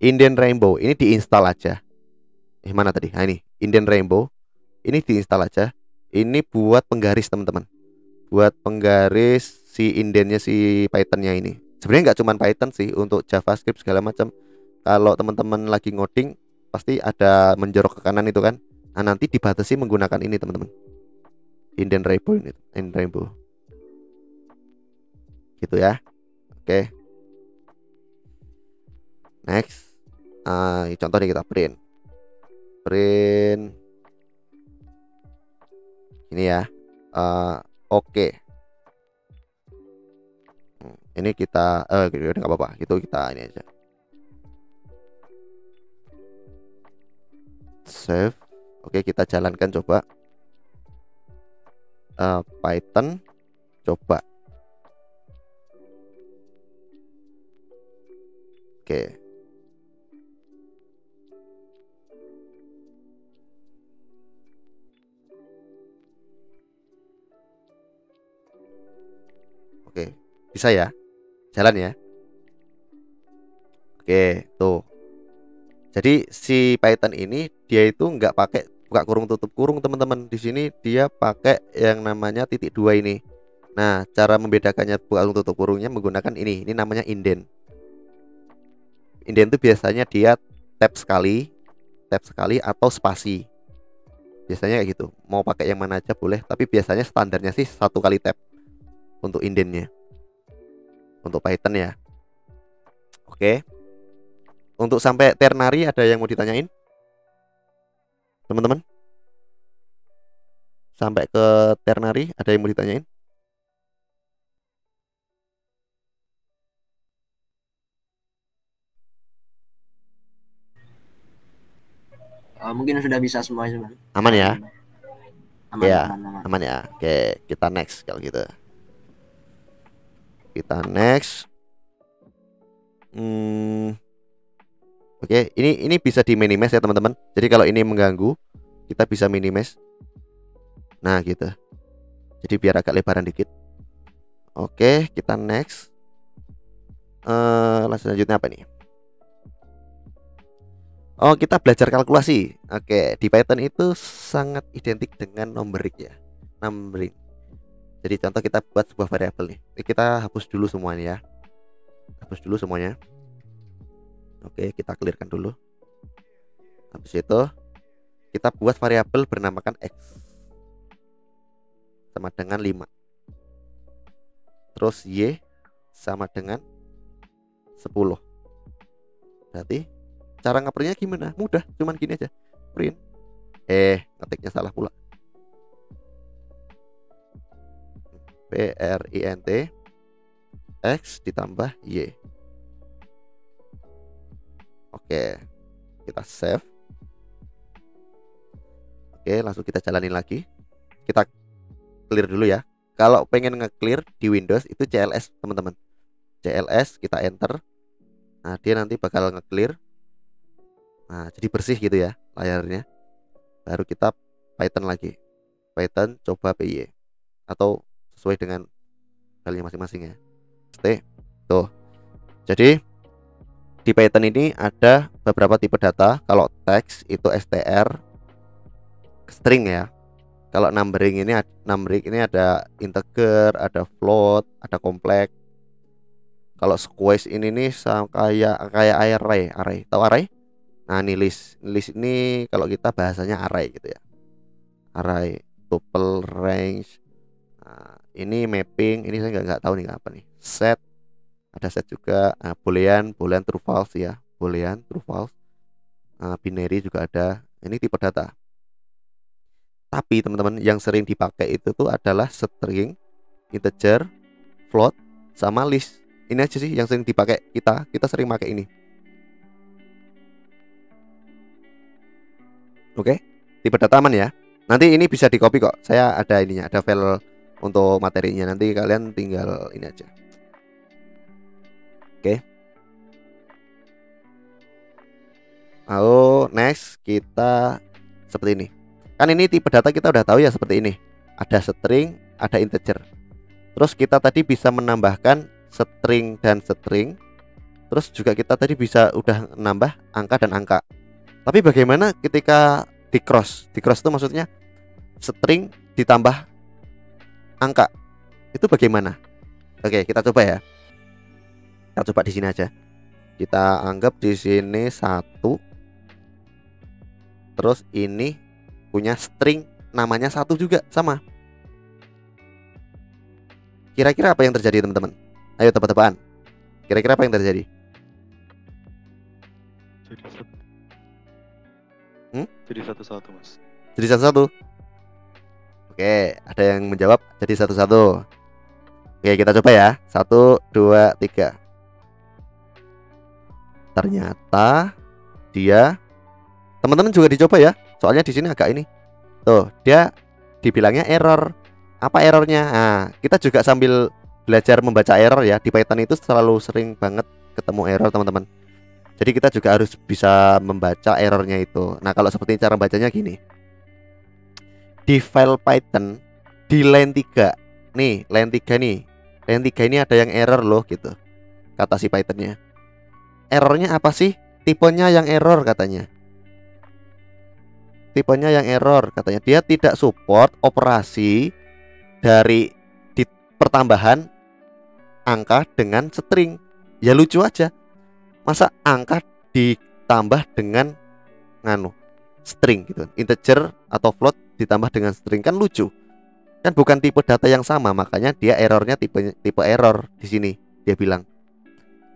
Indent rainbow ini diinstal aja. Mana tadi? Nah, ini indent rainbow. Ini diinstal aja. Ini buat penggaris teman-teman. Buat penggaris si indentnya si Pythonnya ini. Sebenarnya nggak cuma Python sih, untuk JavaScript segala macam. Kalau teman-teman lagi ngoding pasti ada menjorok ke kanan itu kan. Nah, nanti dibatasi menggunakan ini teman-teman. Indent rainbow ini, indent rainbow. Gitu ya. Oke. Next. Contohnya kita print. Ini ya. Oke. Ini kita nggak apa-apa. Itu kita ini aja. Save. Oke, kita jalankan coba. Python coba. Oke. Oke, bisa ya? Jalan ya? Oke, tuh. Jadi si Python ini dia itu nggak pakai buka kurung tutup kurung teman-teman. Di sini dia pakai yang namanya titik 2 ini. Nah, cara membedakannya buka kurung tutup kurungnya menggunakan ini. Ini namanya indent. Indent itu biasanya dia tab sekali atau spasi. Biasanya kayak gitu. Mau pakai yang mana aja boleh, tapi biasanya standarnya sih 1 kali tab untuk indentnya. Untuk Python ya. Oke. Untuk sampai ternary ada yang mau ditanyain? Teman-teman? Sampai ke ternary ada yang mau ditanyain?
Mungkin sudah bisa semua teman.
Aman ya?
Aman,
ya,
aman.
aman ya. Oke, kita next kalau gitu. Kita next. Oke, ini bisa di minimize ya teman-teman. Jadi kalau ini mengganggu, kita bisa minimize. Nah, gitu. Jadi biar agak lebaran dikit. Oke, kita next. Selanjutnya apa nih? Oh, kita belajar kalkulasi. Oke, di Python itu sangat identik dengan numbering ya. Numbering. Jadi contoh kita buat sebuah variabel nih. Kita hapus dulu semuanya ya. Hapus dulu semuanya. Oke, kita clearkan dulu. Habis itu kita buat variabel bernamakan X sama dengan 5. Terus Y sama dengan 10. Berarti cara ngeprintnya gimana? Mudah, cuman gini aja. Print. Ngetiknya salah pula. print X ditambah Y. Oke, kita save. Oke, langsung kita jalanin lagi. Kita clear dulu ya. Kalau pengen nge-clear di Windows itu CLS teman-teman. CLS kita enter. Nah, dia nanti bakal nge-clear. Nah, jadi bersih gitu ya layarnya. Baru kita Python lagi. Python coba PY atau sesuai dengan filenya masing-masing ya. Tuh. Jadi di Python ini ada beberapa tipe data. Kalau teks itu str, string ya. Kalau numbering ini ada integer, ada float, ada kompleks. Kalau squash ini nih kayak array. Tahu array? Nah, ini list ini kalau kita bahasanya array gitu ya. Array, tuple, range. Nah, ini mapping, ini saya nggak tahu nih apa nih. Set, ada set juga. Nah, boolean true false ya. Boolean true false. Nah, binary juga ada. Ini tipe data. Tapi teman-teman yang sering dipakai itu tuh adalah string, integer, float, sama list. Ini aja sih yang sering dipakai kita sering pakai ini. Oke, tipe data aman ya. Nanti ini bisa di copy kok. Saya ada ininya, ada file untuk materinya. Nanti kalian tinggal ini aja. Oke. Lalu next kita seperti ini. Kan ini tipe data kita udah tahu ya seperti ini. Ada string, ada integer. Terus kita tadi bisa menambahkan string dan string. Terus juga kita tadi bisa udah nambah angka dan angka. Tapi bagaimana ketika di cross? Di cross itu maksudnya string ditambah angka. Itu bagaimana? Oke, kita coba ya. Kita coba di sini aja. Kita anggap di sini 1. Terus ini punya string namanya 1 juga sama. Kira-kira apa yang terjadi teman-teman? Ayo tebak-tebakan. Kira-kira apa yang terjadi?
Jadi satu-satu mas.
Jadi satu-satu. Oke, ada yang menjawab jadi satu-satu. Oke, kita coba ya. 1, 2, 3. Ternyata dia, teman-teman juga dicoba ya. Soalnya di sini agak ini. Tuh, dia dibilangnya error. Apa errornya? Nah, kita juga sambil belajar membaca error ya. Di Python itu selalu sering banget ketemu error, teman-teman. Jadi kita juga harus bisa membaca errornya itu. Nah, kalau seperti cara bacanya gini. Di file Python di line 3. Nih, line 3 nih. Line 3 ini ada yang error loh gitu. Kata si Pythonnya. Errornya apa sih? Tipenya yang error katanya. Tipenya yang error katanya. Dia tidak support operasi dari pertambahan angka dengan string. Ya lucu aja. Masa angka ditambah dengan string gitu. Integer atau float ditambah dengan string, kan lucu. Kan bukan tipe data yang sama, makanya dia errornya tipe error di sini. Dia bilang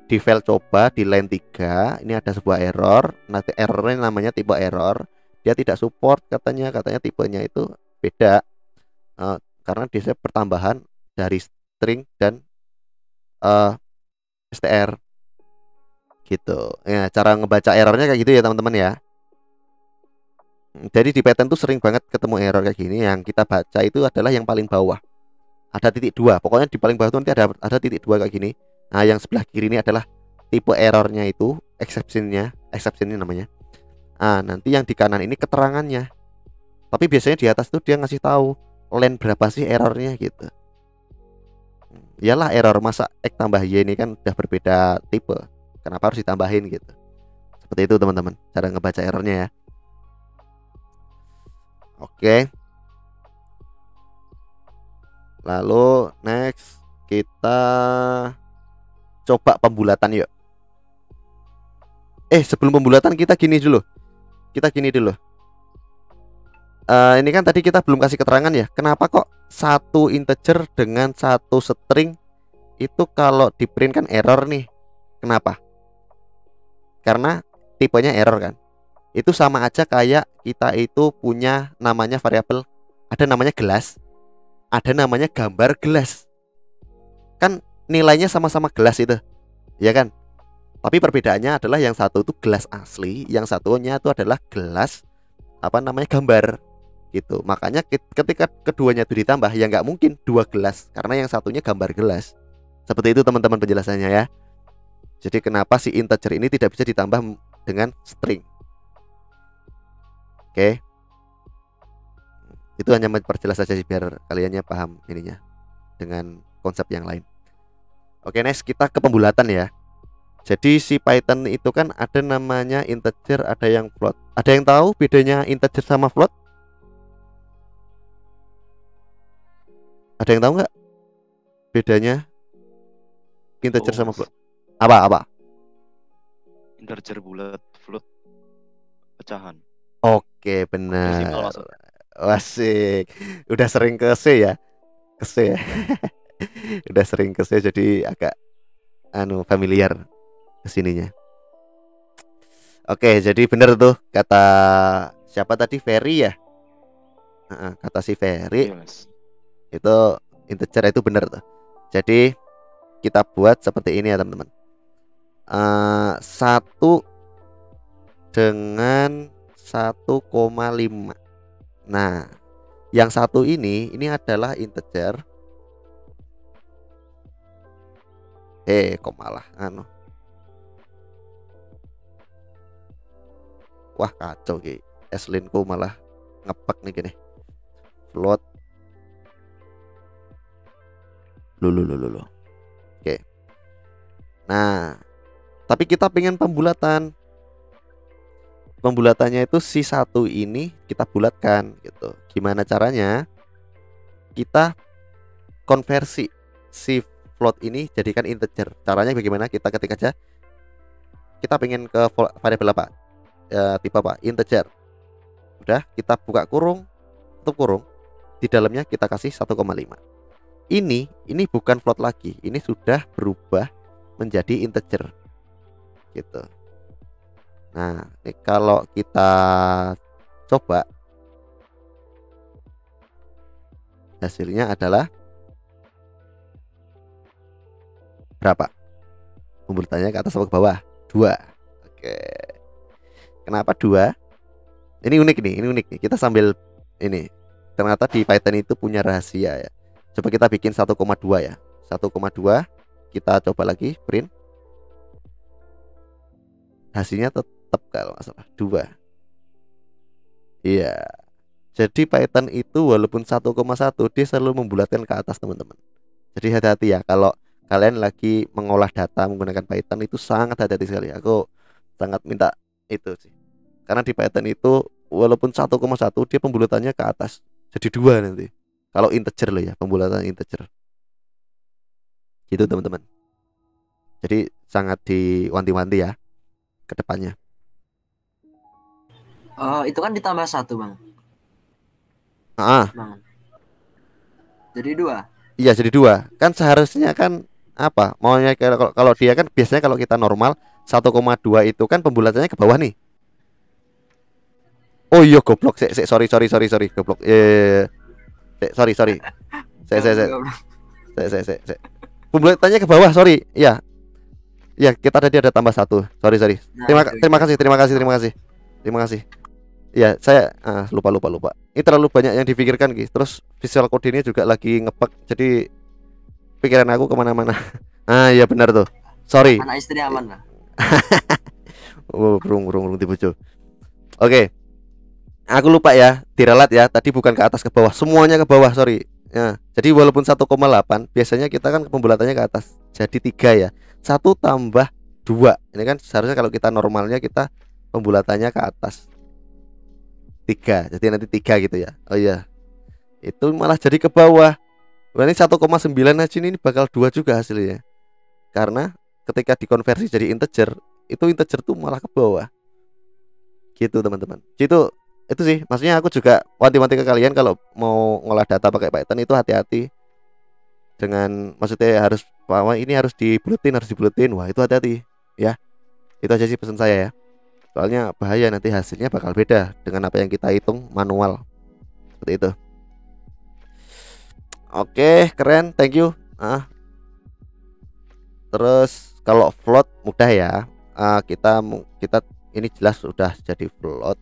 di file coba di line 3 ini ada sebuah error. Nanti errornya namanya tipe error. Dia tidak support katanya tipenya itu beda. Karena dia pertambahan dari string dan str gitu ya. Cara ngebaca errornya kayak gitu ya teman-teman ya. Jadi di Python tuh sering banget ketemu error kayak gini. Yang kita baca itu adalah yang paling bawah, ada titik 2. Pokoknya di paling bawah itu nanti ada titik 2 kayak gini. Nah, yang sebelah kiri ini adalah tipe errornya itu, exception ini namanya. Nah, nanti yang di kanan ini keterangannya. Tapi biasanya di atas tuh dia ngasih tahu len berapa sih errornya gitu. Iyalah error, masa X tambah Y ini kan udah berbeda tipe, kenapa harus ditambahin gitu. Seperti itu teman-teman cara ngebaca errornya ya. Oke. Lalu next kita coba pembulatan yuk. Sebelum pembulatan kita gini dulu. Ini kan tadi kita belum kasih keterangan ya. Kenapa kok satu integer dengan satu string itu kalau di print kan error nih? Kenapa? Karena tipenya error kan. Itu sama aja kayak kita itu punya namanya variabel, ada namanya gelas, ada namanya gambar gelas. Kan nilainya sama-sama gelas itu, ya kan? Tapi perbedaannya adalah yang satu itu gelas asli, yang satunya itu adalah gelas gambar gitu. Makanya ketika keduanya itu ditambah ya nggak mungkin dua gelas, karena yang satunya gambar gelas. Seperti itu teman-teman penjelasannya ya. Jadi kenapa si integer ini tidak bisa ditambah dengan string. Oke. Itu hanya memperjelas saja sih biar kaliannya paham ininya dengan konsep yang lain. Oke, next kita ke pembulatan ya. Jadi si Python itu kan ada namanya integer, ada yang float. Ada yang tahu bedanya integer sama float? Ada yang tahu nggak bedanya integer sama float? Apa?
Integer bulat, float pecahan.
Oke, benar. Asik. Udah sering ke C ya? Ke C ya? Udah sering ke C jadi agak familiar kesininya. Oke, jadi bener tuh kata siapa tadi, Ferry ya? Kata si Ferry.
Yes.
Itu integer itu bener tuh. Jadi kita buat seperti ini ya teman-teman. 1 dengan 1,5. Nah, yang satu ini adalah integer. Kok malah wah kacau ki. Eslinku malah ngepek nih gini. Float. Lulu. Oke. Nah, tapi kita pengen pembulatan. Pembulatannya itu si satu ini kita bulatkan gitu. Gimana caranya? Kita konversi si float ini jadikan integer. Caranya bagaimana? Kita ketik aja. Kita pengen ke variabel apa? Tipe apa? Integer. Udah, kita buka kurung, tutup kurung. Di dalamnya kita kasih 1,5. Ini bukan float lagi. Ini sudah berubah menjadi integer. Gitu. Nah, ini kalau kita coba, hasilnya adalah berapa? Pembulatannya ke atas atau ke bawah? 2. Oke. Kenapa 2? Ini unik nih. Kita sambil ini. Ternyata di Python itu punya rahasia ya. Coba kita bikin 1,2 ya. 1,2 kita coba lagi print. Hasilnya tetap kalau nggak salah 2. Iya. Jadi Python itu walaupun 1,1 dia selalu membulatkan ke atas teman-teman. Jadi hati-hati ya kalau kalian lagi mengolah data menggunakan Python itu sangat hati-hati sekali. Aku sangat minta itu sih. Karena di Python itu walaupun 1,1 dia pembulatannya ke atas. Jadi 2 nanti. Kalau integer loh ya, pembulatan integer. Gitu teman-teman. Jadi sangat diwanti-wanti ya ke depannya.
Itu kan ditambah 1, Bang. Bang. Jadi 2.
Iya, jadi 2. Kan seharusnya kan apa? Maunya kalau dia kan biasanya kalau kita normal 1,2 itu kan pembulatannya ke bawah nih. Oh iya goblok. Sorry goblok. Sorry. Saya. Pembulatannya ke bawah, sorry. Iya. Ya, kita tadi ada tambah 1. Sorry. Terima kasih. Ya, saya lupa. Ini terlalu banyak yang dipikirkan guys. Terus visual code ini juga lagi ngepek. Jadi pikiran aku kemana-mana. Iya benar tuh. Sorry.
Anak istri aman lah.
Burung dibujuk. Oke. Aku lupa ya, diralat ya. Tadi bukan ke atas ke bawah, semuanya ke bawah, sorry. Ya, jadi walaupun 1,8 biasanya kita kan pembulatannya ke atas. Jadi 3 ya. 1 tambah 2. Ini kan seharusnya kalau kita normalnya kita pembulatannya ke atas 3. Jadi nanti 3 gitu ya. Oh iya. Itu malah jadi ke bawah. Berarti 1,9 aja ini bakal 2 juga hasilnya. Karena ketika dikonversi jadi integer, itu integer tuh malah ke bawah. Gitu teman-teman. Itu sih, maksudnya aku juga wanti-wanti ke kalian kalau mau ngolah data pakai Python itu hati-hati dengan, maksudnya harus bahwa ini harus dibulutin. Wah, itu hati-hati ya. Itu aja sih pesan saya ya. Soalnya bahaya, nanti hasilnya bakal beda dengan apa yang kita hitung manual. Seperti itu. Oke, keren, thank you. Terus kalau float mudah ya. Kita ini jelas sudah jadi float.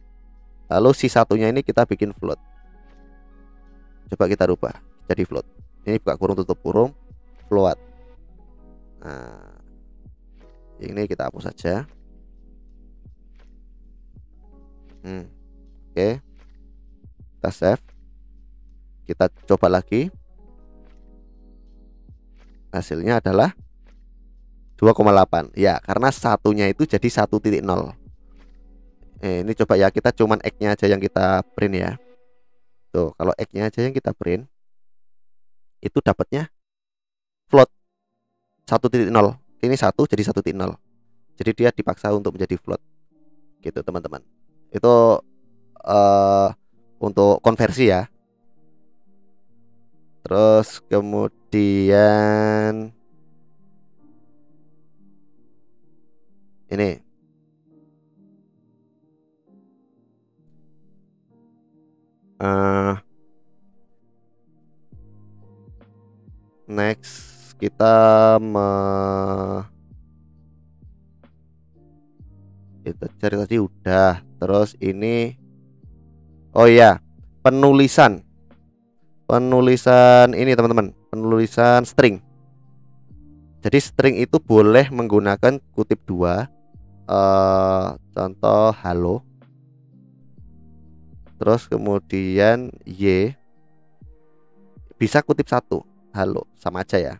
Lalu si satunya ini kita bikin float. Coba kita rubah jadi float. Ini buka kurung tutup kurung, float. Nah, ini kita hapus saja. Oke. Kita save. Kita coba lagi. Hasilnya adalah 2,8. Ya, karena satunya itu jadi 1.0. Ini coba ya, kita cuman X-nya aja yang kita print ya. Tuh, kalau X-nya aja yang kita print, itu dapatnya float 1.0. Ini 1 jadi 1.0. Jadi dia dipaksa untuk menjadi float. Gitu teman-teman. Itu untuk konversi ya. Terus kemudian ini next kita itu cari tadi udah. Terus ini, oh iya, penulisan ini teman-teman, penulisan string. Jadi string itu boleh menggunakan kutip 2. Contoh halo. Terus kemudian Y bisa kutip 1, halo, sama aja ya.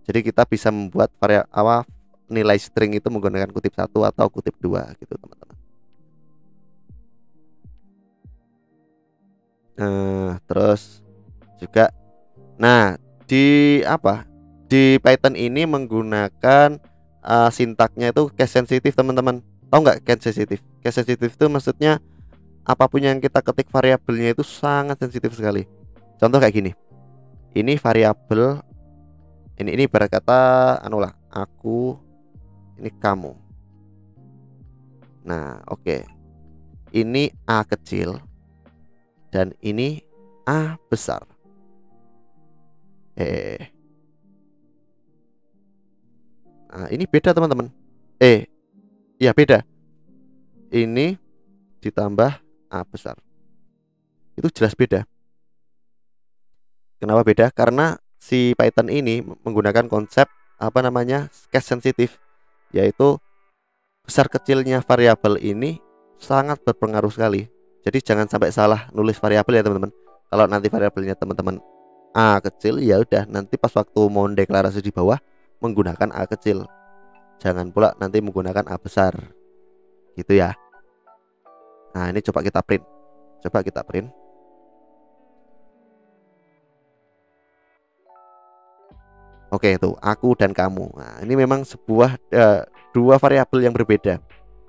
Jadi kita bisa membuat nilai string itu menggunakan kutip 1 atau kutip 2 gitu teman-teman. Terus juga di Python ini menggunakan sintaknya itu case sensitif teman-teman. Tahu nggak case sensitif? Case sensitif itu maksudnya apapun yang kita ketik variabelnya itu sangat sensitif sekali. Contoh kayak gini. Ini variabel ini ibarat kata aku, ini kamu. Nah, oke. Ini A kecil dan ini A besar. Nah, ini beda teman-teman. Ya beda. Ini ditambah A besar. Itu jelas beda. Kenapa beda? Karena si Python ini menggunakan konsep case sensitif, yaitu besar kecilnya variabel ini sangat berpengaruh sekali. Jadi jangan sampai salah nulis variabel ya teman-teman. Kalau nanti variabelnya teman-teman A kecil, ya udah nanti pas waktu mau deklarasi di bawah menggunakan A kecil. Jangan pula nanti menggunakan A besar. Gitu ya. Nah, ini coba kita print. Oke, itu aku dan kamu. Nah, ini memang sebuah dua variabel yang berbeda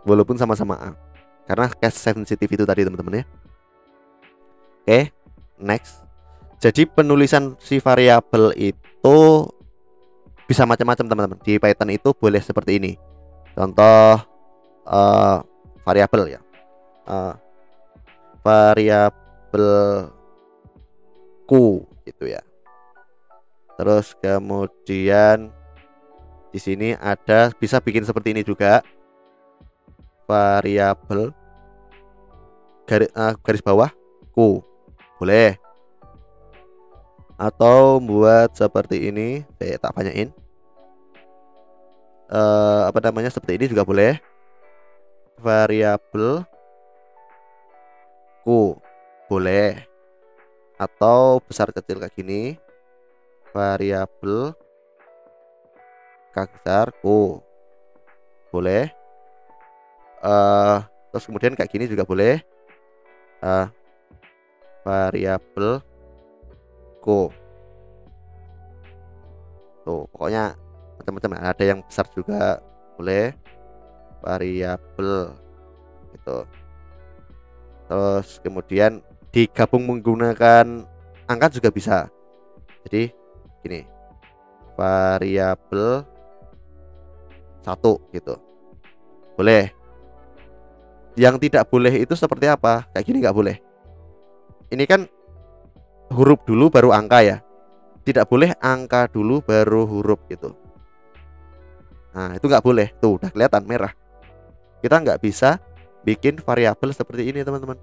walaupun sama-sama A. Karena case sensitif itu tadi teman-teman ya. Oke, next. Jadi penulisan si variabel itu bisa macam-macam teman-teman. Di Python itu boleh seperti ini. Contoh variabel ya. Variabel ku gitu ya. Terus kemudian di sini ada bisa bikin seperti ini juga. Variabel garis bawah ku. Boleh. Atau buat seperti ini, saya tak banyakin. Seperti ini juga boleh. Variabel ku, boleh. Atau besar kecil kayak gini, variabel k besar ku, boleh. Terus kemudian kayak gini juga boleh, variabel ku. Tuh pokoknya macam-macam, ada yang besar juga boleh, variabel gitu. Terus kemudian digabung menggunakan angka juga bisa. Jadi gini, variabel 1 gitu, boleh. Yang tidak boleh itu seperti apa? Kayak gini nggak boleh. Ini kan huruf dulu baru angka ya. Tidak boleh angka dulu baru huruf gitu. Nah itu nggak boleh. Tuh udah kelihatan merah. Kita nggak bisa bikin variabel seperti ini teman-teman.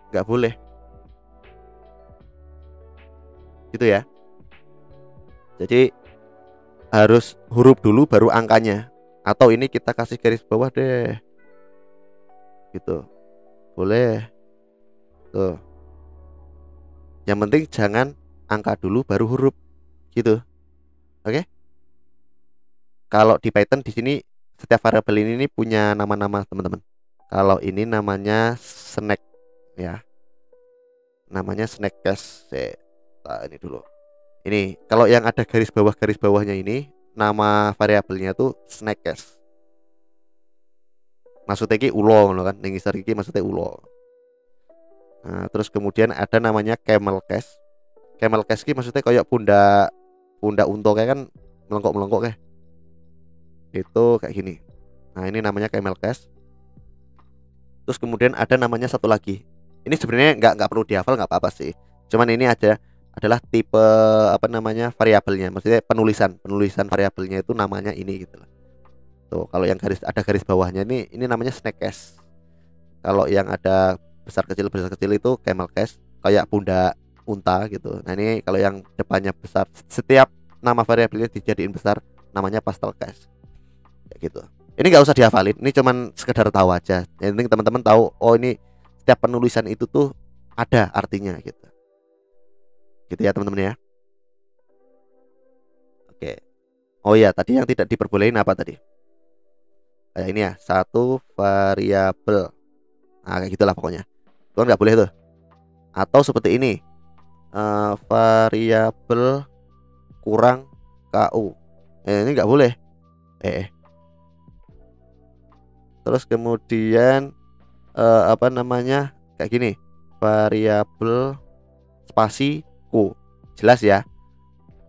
Nggak boleh. Gitu ya. Jadi harus huruf dulu baru angkanya. Atau ini kita kasih garis bawah deh. Gitu. Boleh. Tuh. Yang penting jangan angka dulu baru huruf. Gitu. Oke? Kalau di Python di sini setiap variabel ini punya nama-nama teman-teman. Kalau ini namanya snack ya. Namanya snack case. Nah, ini dulu. Ini kalau yang ada garis bawahnya ini nama variabelnya tuh snack case. Maksudnya ki ulo kan, ning ngisor iki maksudnya ulo. Nah, terus kemudian ada namanya camel case. Camel case ki maksudnya kayak pundak unta kayak kan melengkok kayak. Itu kayak gini. Nah, ini namanya camel case. Terus kemudian ada namanya satu lagi. Ini sebenarnya nggak perlu dihafal, nggak apa-apa sih. Cuman ini adalah tipe apa namanya variabelnya. Maksudnya penulisan variabelnya itu namanya ini gitu loh. Tuh, kalau yang ada garis bawahnya ini namanya snack case. Kalau yang ada besar kecil itu camel case, kayak pundak unta gitu. Nah, ini kalau yang depannya besar, setiap nama variabelnya dijadiin besar namanya pastel case. Kayak gitu. Ini nggak usah dihafalin, ini cuman sekedar tahu aja. Yang penting teman-teman tahu, oh ini setiap penulisan itu tuh ada artinya gitu. Gitu ya teman-teman ya. Oke. Oh iya, tadi yang tidak diperbolehin apa tadi? Kayak ini ya, satu variabel. Nah, kayak gitulah pokoknya. Itu nggak boleh tuh. Atau seperti ini, variabel kurang ku. Ini nggak boleh. Terus kemudian apa namanya kayak gini, variabel spasi ku. Jelas ya.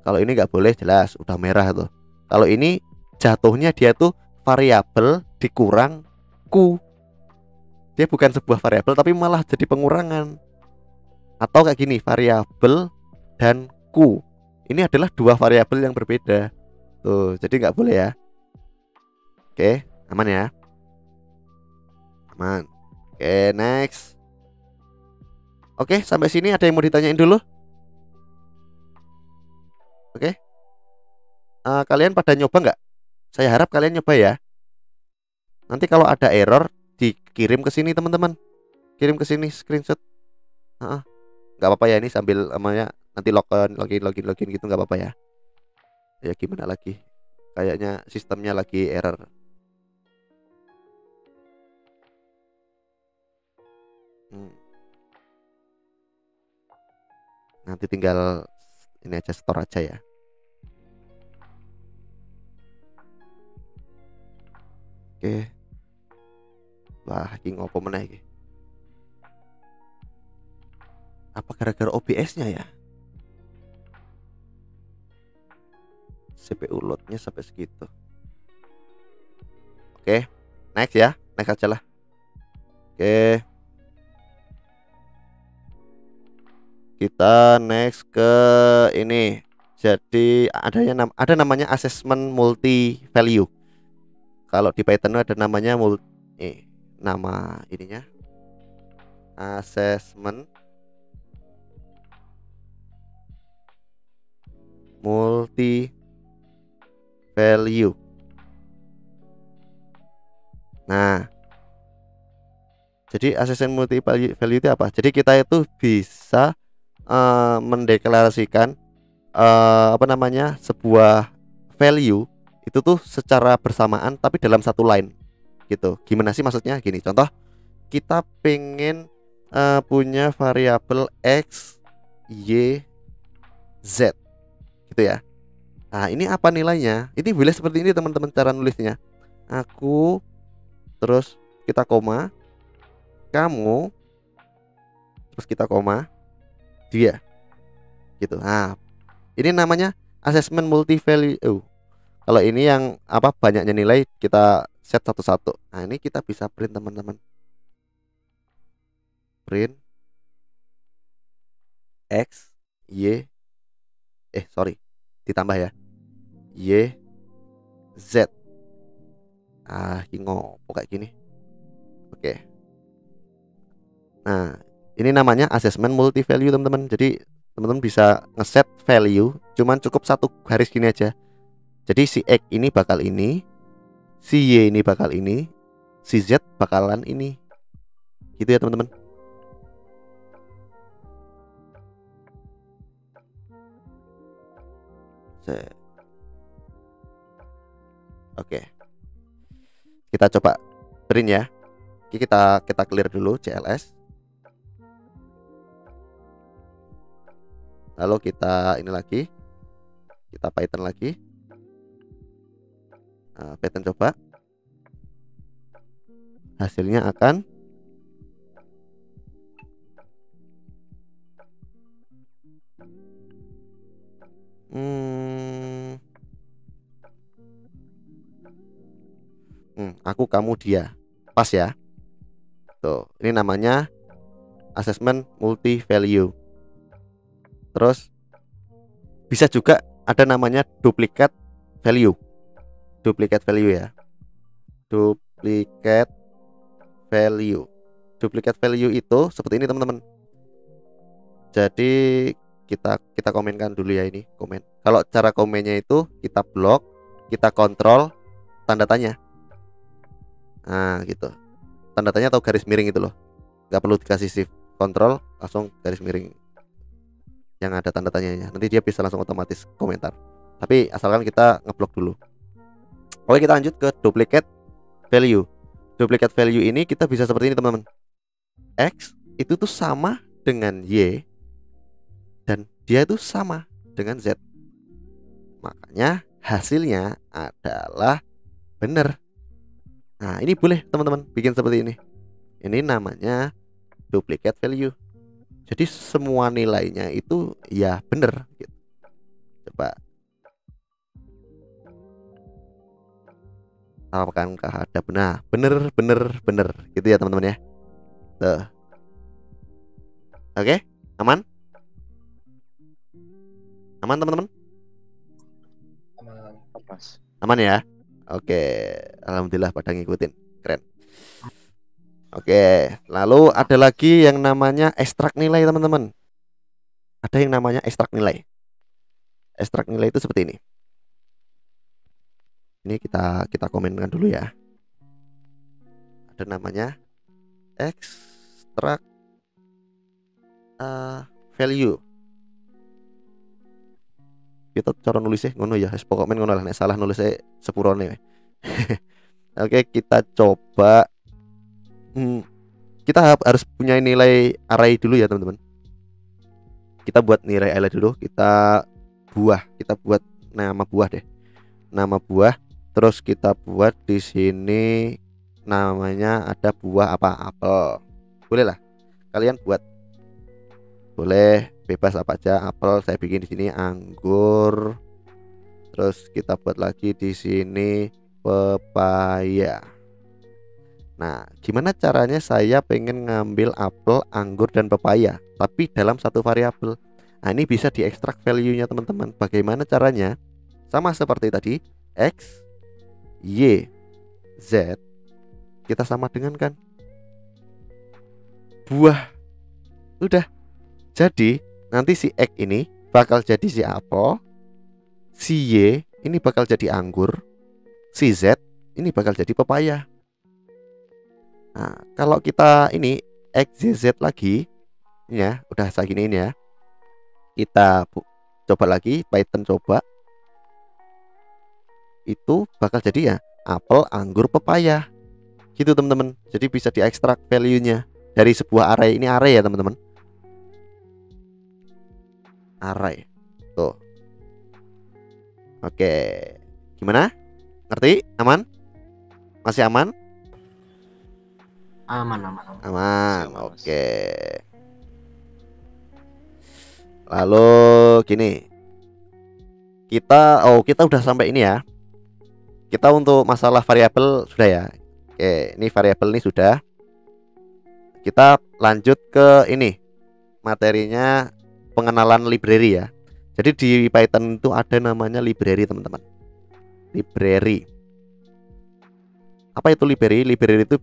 Kalau ini nggak boleh, jelas udah merah tuh. Kalau ini jatuhnya dia tuh variabel dikurang ku. Dia bukan sebuah variabel tapi malah jadi pengurangan. Atau kayak gini, variabel dan ku. Ini adalah dua variabel yang berbeda. Tuh, jadi nggak boleh ya. Oke, aman ya. Aman. Oke, next. Oke, sampai sini ada yang mau ditanyain dulu? Oke. Kalian pada nyoba nggak? Saya harap kalian nyoba ya. Nanti kalau ada error dikirim ke sini teman-teman. Kirim ke sini screenshot. Nggak apa-apa ya, ini sambil namanya nanti login gitu nggak apa-apa ya. Ya gimana lagi? Kayaknya sistemnya lagi error. Nanti tinggal ini aja, store aja ya. Oke. Wah, iki ngopo meneh iki? Apa gara-gara OBS-nya ya? CPU load-nya sampai segitu. Oke, next ya, next aja lah. Oke. Kita next ke ini. Jadi ada namanya assessment multi value. Kalau di Python ada namanya nama ininya assessment multi value. Nah, Jadi assessment multi value itu apa? Jadi kita itu bisa mendeklarasikan apa namanya, sebuah value itu tuh secara bersamaan tapi dalam satu line gitu. Gimana sih maksudnya? Gini, contoh kita pengen punya variabel x, y, z gitu ya. Nah, ini apa nilainya? Ini boleh seperti ini teman-teman cara nulisnya. Aku, terus kita koma, kamu, terus kita koma, dia gitu. Nah, ini namanya assessment multi value. Kalau ini yang apa, banyaknya nilai kita set satu-satu. Nah, ini kita bisa print teman-teman. Print x, y, ditambah ya, y, z. Ini ngopo kayak gini. Oke. Nah, ini namanya assessment multi value teman-teman. Jadi teman-teman bisa ngeset value cuman cukup satu garis gini aja. Jadi si x ini bakal ini, si y ini bakal ini, si z bakalan ini. Gitu ya teman-teman. Oke. Kita coba print ya. Kita clear dulu CLS. Lalu kita ini lagi. Kita Python lagi. Python coba. Hasilnya akan aku, kamu, dia. Pas ya. Tuh, ini namanya assessment multi value. Terus bisa juga ada namanya duplicate value. Duplicate value ya. Duplicate value. Duplicate value itu seperti ini teman-teman. Jadi kita komenkan dulu ya, ini komen. Kalau cara komennya itu kita blok, kita kontrol, tanda tanya. Nah gitu, tanda tanya atau garis miring itu loh. Gak perlu dikasih shift, kontrol, langsung garis miring yang ada tanda tanyanya. Nanti dia bisa langsung otomatis komentar. Tapi asalkan kita ngeblok dulu. Oke, kita lanjut ke duplicate value. Duplicate value ini kita bisa seperti ini teman-teman. X itu tuh sama dengan Y, dan dia itu sama dengan Z. Makanya hasilnya adalah benar. Nah, ini boleh teman-teman bikin seperti ini. Ini namanya duplicate value. Jadi semua nilainya itu ya benar gitu. Coba. Apakah ada benar gitu ya teman-teman ya. Tuh. Oke, aman? Aman teman-teman? Aman ya? Oke, alhamdulillah pada ngikutin. Keren. Oke, lalu ada lagi yang namanya ekstrak nilai teman-teman. Ada yang namanya ekstrak nilai. Ekstrak nilai itu seperti ini. Ini kita komenkan dulu ya. Ada namanya ekstrak value. Kita cara nulisnya ngono ya, pokoknya ngono lah, nek salah nulisnya sepurone. Oke, kita coba. Kita harus punya nilai array dulu ya teman-teman. Kita buat nilai array dulu. Kita buat nama buah deh. Nama buah. Terus kita buat di sini namanya ada buah apa, apel. Boleh lah. Kalian buat. Boleh bebas apa aja. Apel saya bikin di sini anggur. Terus kita buat lagi di sini pepaya. Nah, gimana caranya saya pengen ngambil apel, anggur, dan pepaya, tapi dalam satu variabel. Nah, ini bisa diekstrak value-nya teman-teman. Bagaimana caranya? Sama seperti tadi, X, Y, Z. Kita sama dengan kan buah. Udah. Jadi, nanti si X ini bakal jadi si apel, si Y ini bakal jadi anggur, si Z ini bakal jadi pepaya. Nah, kalau kita ini XZZ lagi ya, udah saya giniin ya. Kita coba lagi Python coba. Itu bakal jadi ya apel, anggur, pepaya. Gitu teman-teman. Jadi bisa diekstrak value-nya dari sebuah array. Ini array ya teman-teman. Array. Tuh. Oke. Gimana? Ngerti? Aman? Masih aman?
Aman.
Aman.
Siap, Mas.
Oke. Lalu gini. Kita udah sampai ini ya. Kita untuk masalah variabel sudah ya. Oke, ini variabel ini sudah. Kita lanjut ke ini. Materinya pengenalan library ya. Jadi di Python itu ada namanya library, teman-teman. Library. Apa itu library? Library itu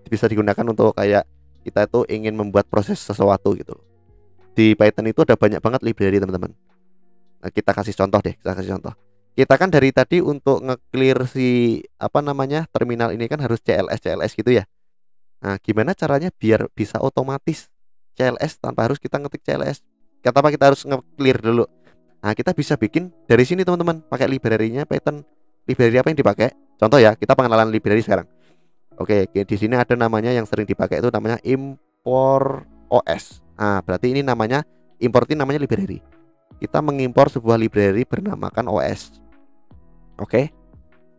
bisa digunakan untuk kayak kita itu ingin membuat proses sesuatu gitu. Di Python itu ada banyak banget library, teman-teman. Nah, kita kasih contoh deh, Kita kan dari tadi untuk nge-clear si terminal ini kan harus CLS gitu ya. Nah, gimana caranya biar bisa otomatis CLS tanpa harus kita ngetik CLS? Kata apa, kita harus nge-clear dulu. Nah, kita bisa bikin dari sini teman-teman, pakai library-nya Python. Library apa yang dipakai? Contoh ya, kita pengenalan library sekarang. Oke, di sini ada namanya yang sering dipakai itu namanya import OS. Nah, berarti ini namanya importin namanya library. Kita mengimpor sebuah library bernamakan OS. Oke.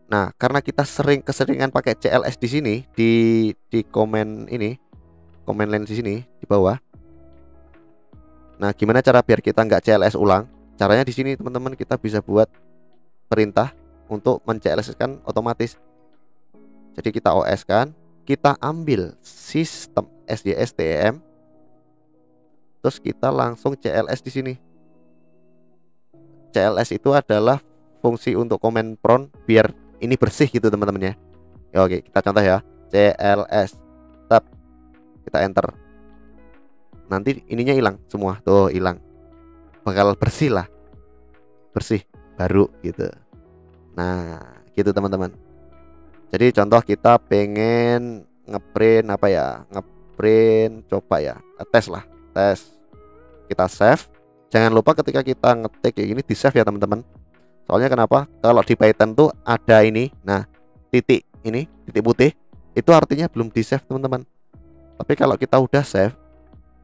Nah, karena kita keseringan pakai CLS di sini di komen ini, comment line di sini di bawah. Nah, gimana cara biar kita nggak CLS ulang? Caranya di sini teman-teman, kita bisa buat perintah untuk men-CLS-kan otomatis. Jadi kita OS kan, kita ambil sistem SYSTEM, terus kita langsung CLS di sini. CLS itu adalah fungsi untuk command prompt biar ini bersih gitu teman-teman ya. Oke, kita contoh ya. CLS tab, kita enter. Nanti ininya hilang semua. Tuh hilang. Bakal bersih lah. Bersih baru gitu. Nah, gitu teman-teman. Jadi contoh kita pengen ngeprint apa ya? Ngeprint coba ya. Tes lah, tes. Kita save. Jangan lupa ketika kita ngetik kayak gini di save ya teman-teman. Soalnya kenapa? Kalau di Python tuh ada ini. Nah, titik ini, titik putih, itu artinya belum di save teman-teman. Tapi kalau kita udah save,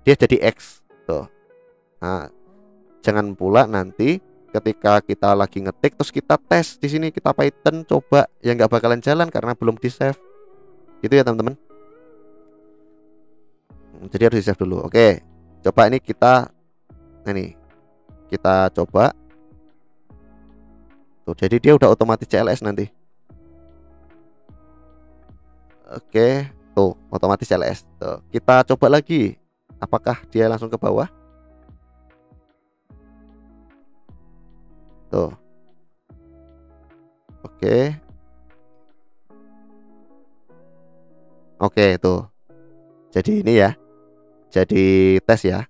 dia jadi X tuh. Nah, jangan pula nanti ketika kita lagi ngetik terus kita tes di sini, kita Python coba, ya nggak bakalan jalan karena belum di save. Gitu ya teman-teman. Jadi harus di save dulu. Oke, coba ini kita coba. Tuh, jadi dia udah otomatis CLS nanti. Oke, tuh otomatis CLS. Tuh, kita coba lagi. Apakah dia langsung ke bawah? Tuh. Oke. Oke, tuh. Jadi ini ya. Jadi tes ya.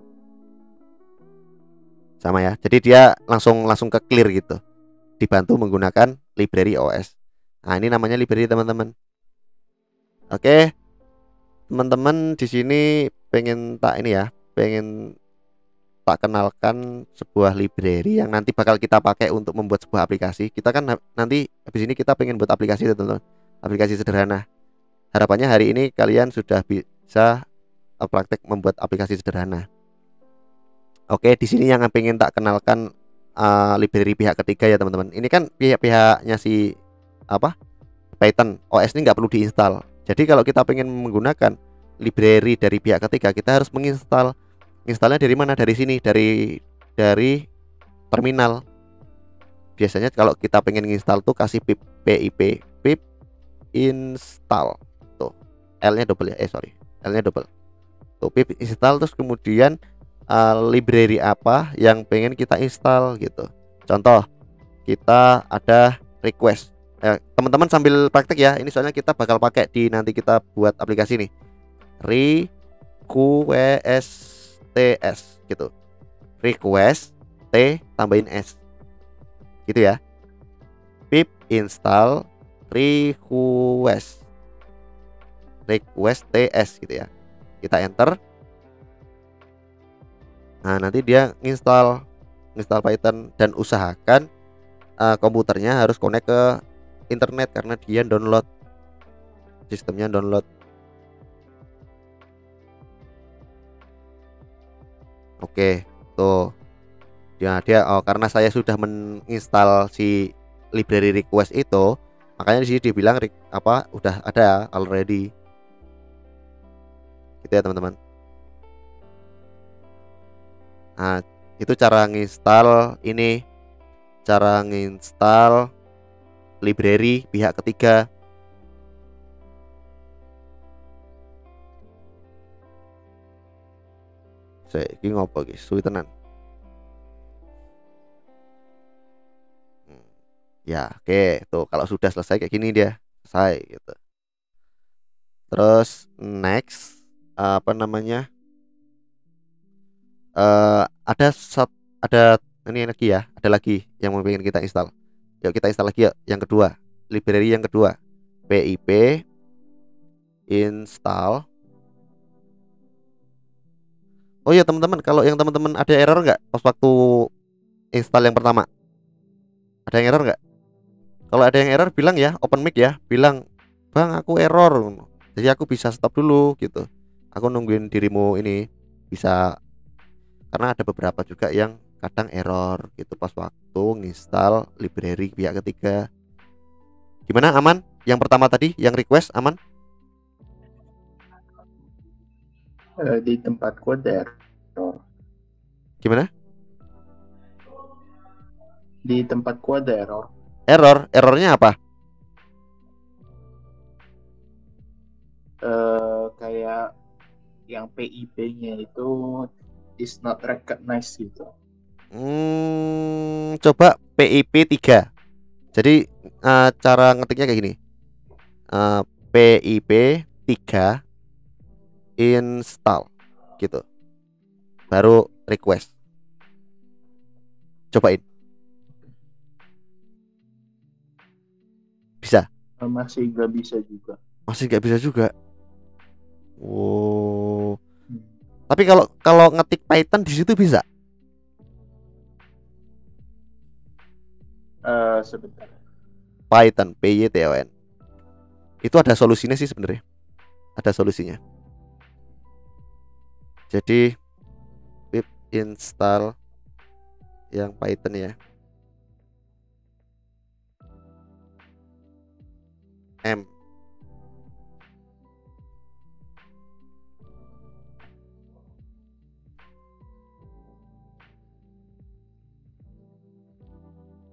Sama ya. Jadi dia langsung ke clear gitu. Dibantu menggunakan library OS. Nah, ini namanya library teman-teman. Oke. Teman-teman di sini pengen tak kenalkan sebuah library yang nanti bakal kita pakai untuk membuat sebuah aplikasi. Kita kan nanti habis ini kita pengen buat aplikasi teman-teman. Aplikasi sederhana. Harapannya hari ini kalian sudah bisa praktek membuat aplikasi sederhana. Oke, di sini yang pengen tak kenalkan library pihak ketiga ya teman-teman. Ini kan pihaknya si Python OS ini nggak perlu diinstal. Jadi kalau kita pengen menggunakan library dari pihak ketiga, kita harus menginstal. Instalnya dari mana? Dari sini, dari terminal. Biasanya kalau kita pengen install tuh kasih pip install. Tuh, L-nya double ya. L-nya double. Tuh, pip install, terus kemudian library apa yang pengen kita install gitu. Contoh, kita ada request. Teman-teman sambil praktek ya. Ini soalnya kita bakal pakai di nanti kita buat aplikasi nih. Request gitu. Request T tambahin S. Gitu ya. Pip install request. request ts gitu ya. Kita enter. Nah, nanti dia install Python, dan usahakan komputernya harus connect ke internet karena dia download, sistemnya download. Oke, tuh. Ya, karena saya sudah menginstal si library request itu, makanya di sini dibilang udah ada already. Gitu ya, teman-teman. Nah, itu cara nginstal library pihak ketiga. Saya ini ngopo guys, suwi tenan. Ya, oke, tuh kalau sudah selesai kayak gini dia selesai gitu. Terus next apa namanya? Ada ini lagi ya, ada lagi yang mau pengen kita install. Yuk kita install lagi ya, yang kedua, library yang kedua, pip install. Oh ya teman-teman, kalau yang teman-teman ada error nggak pas waktu install yang pertama? Ada yang error nggak? Kalau ada yang error bilang ya, open mic ya, bilang bang aku error, jadi aku bisa stop dulu gitu. Aku nungguin dirimu ini bisa, karena ada beberapa juga yang kadang error gitu pas waktu nginstal library pihak ketiga. Gimana, aman? Yang pertama tadi yang request aman?
Di tempatku ada error.
Gimana?
Di tempatku ada error.
Errornya apa?
Kayak yang PIP-nya itu is not recognized gitu.
Coba PIP 3. Jadi cara ngetiknya kayak gini. PIP 3 install gitu. Baru request. Cobain. Bisa?
Masih nggak bisa juga.
Masih nggak bisa juga. Oh. Tapi kalau ngetik Python di situ bisa?
Sebentar.
Python, Python. Itu ada solusinya sih sebenarnya. Ada solusinya. Jadi pip install yang Python ya. M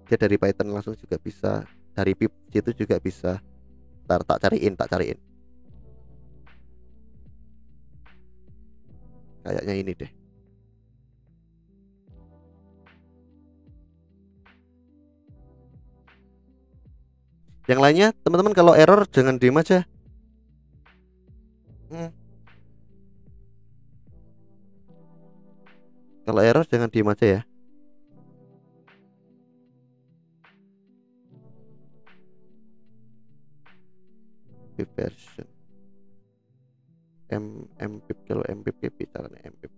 dia dari Python langsung juga bisa, dari pip itu juga bisa. Ntar tak cariin. Kayaknya ini deh. Yang lainnya teman-teman kalau error jangan diem aja. Kalau error jangan diem aja ya. Pip version mpip, kalau mpip caranya mpip.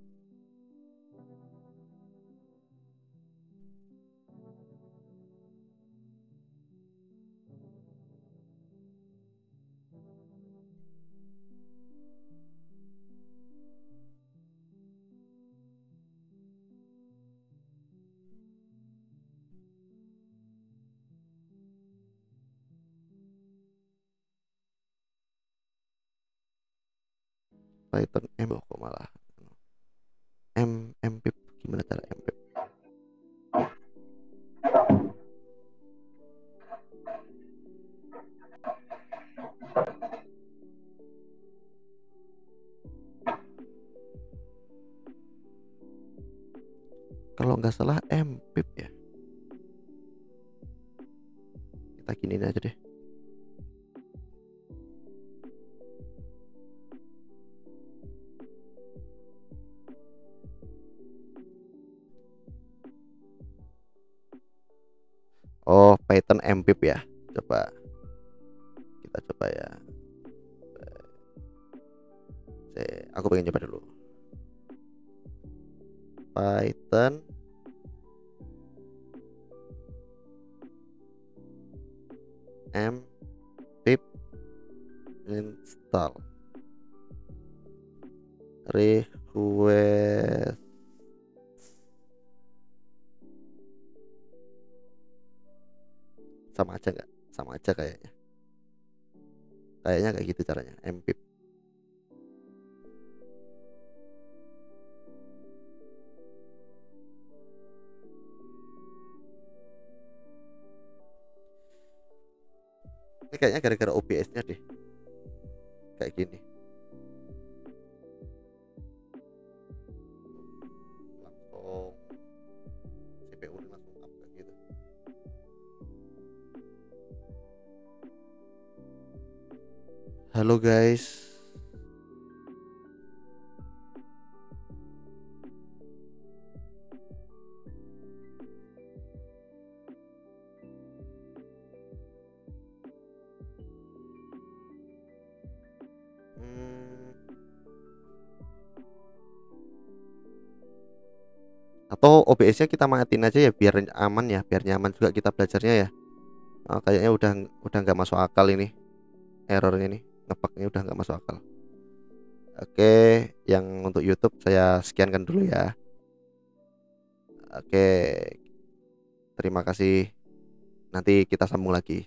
Python kok malah mpip, gimana cara mpip? Kalau nggak salah mpip ya. Kita giniin aja deh. Oh, Python mpip ya. Kita coba ya. Aku pengen coba dulu. Python pip install request sama aja nggak? Sama aja kayaknya kayak gitu caranya. Mpip ini kayaknya gara-gara OBS-nya deh kayak gini. Langsung CPU langsung up kayak gitu. Halo guys. Atau OBS-nya kita matiin aja ya biar aman ya, biar nyaman juga kita belajarnya ya. Kayaknya udah nggak masuk akal ini, errornya nih, ngebugnya udah nggak masuk akal. Oke, yang untuk YouTube saya sekiankan dulu ya. Oke, terima kasih. Nanti kita sambung lagi.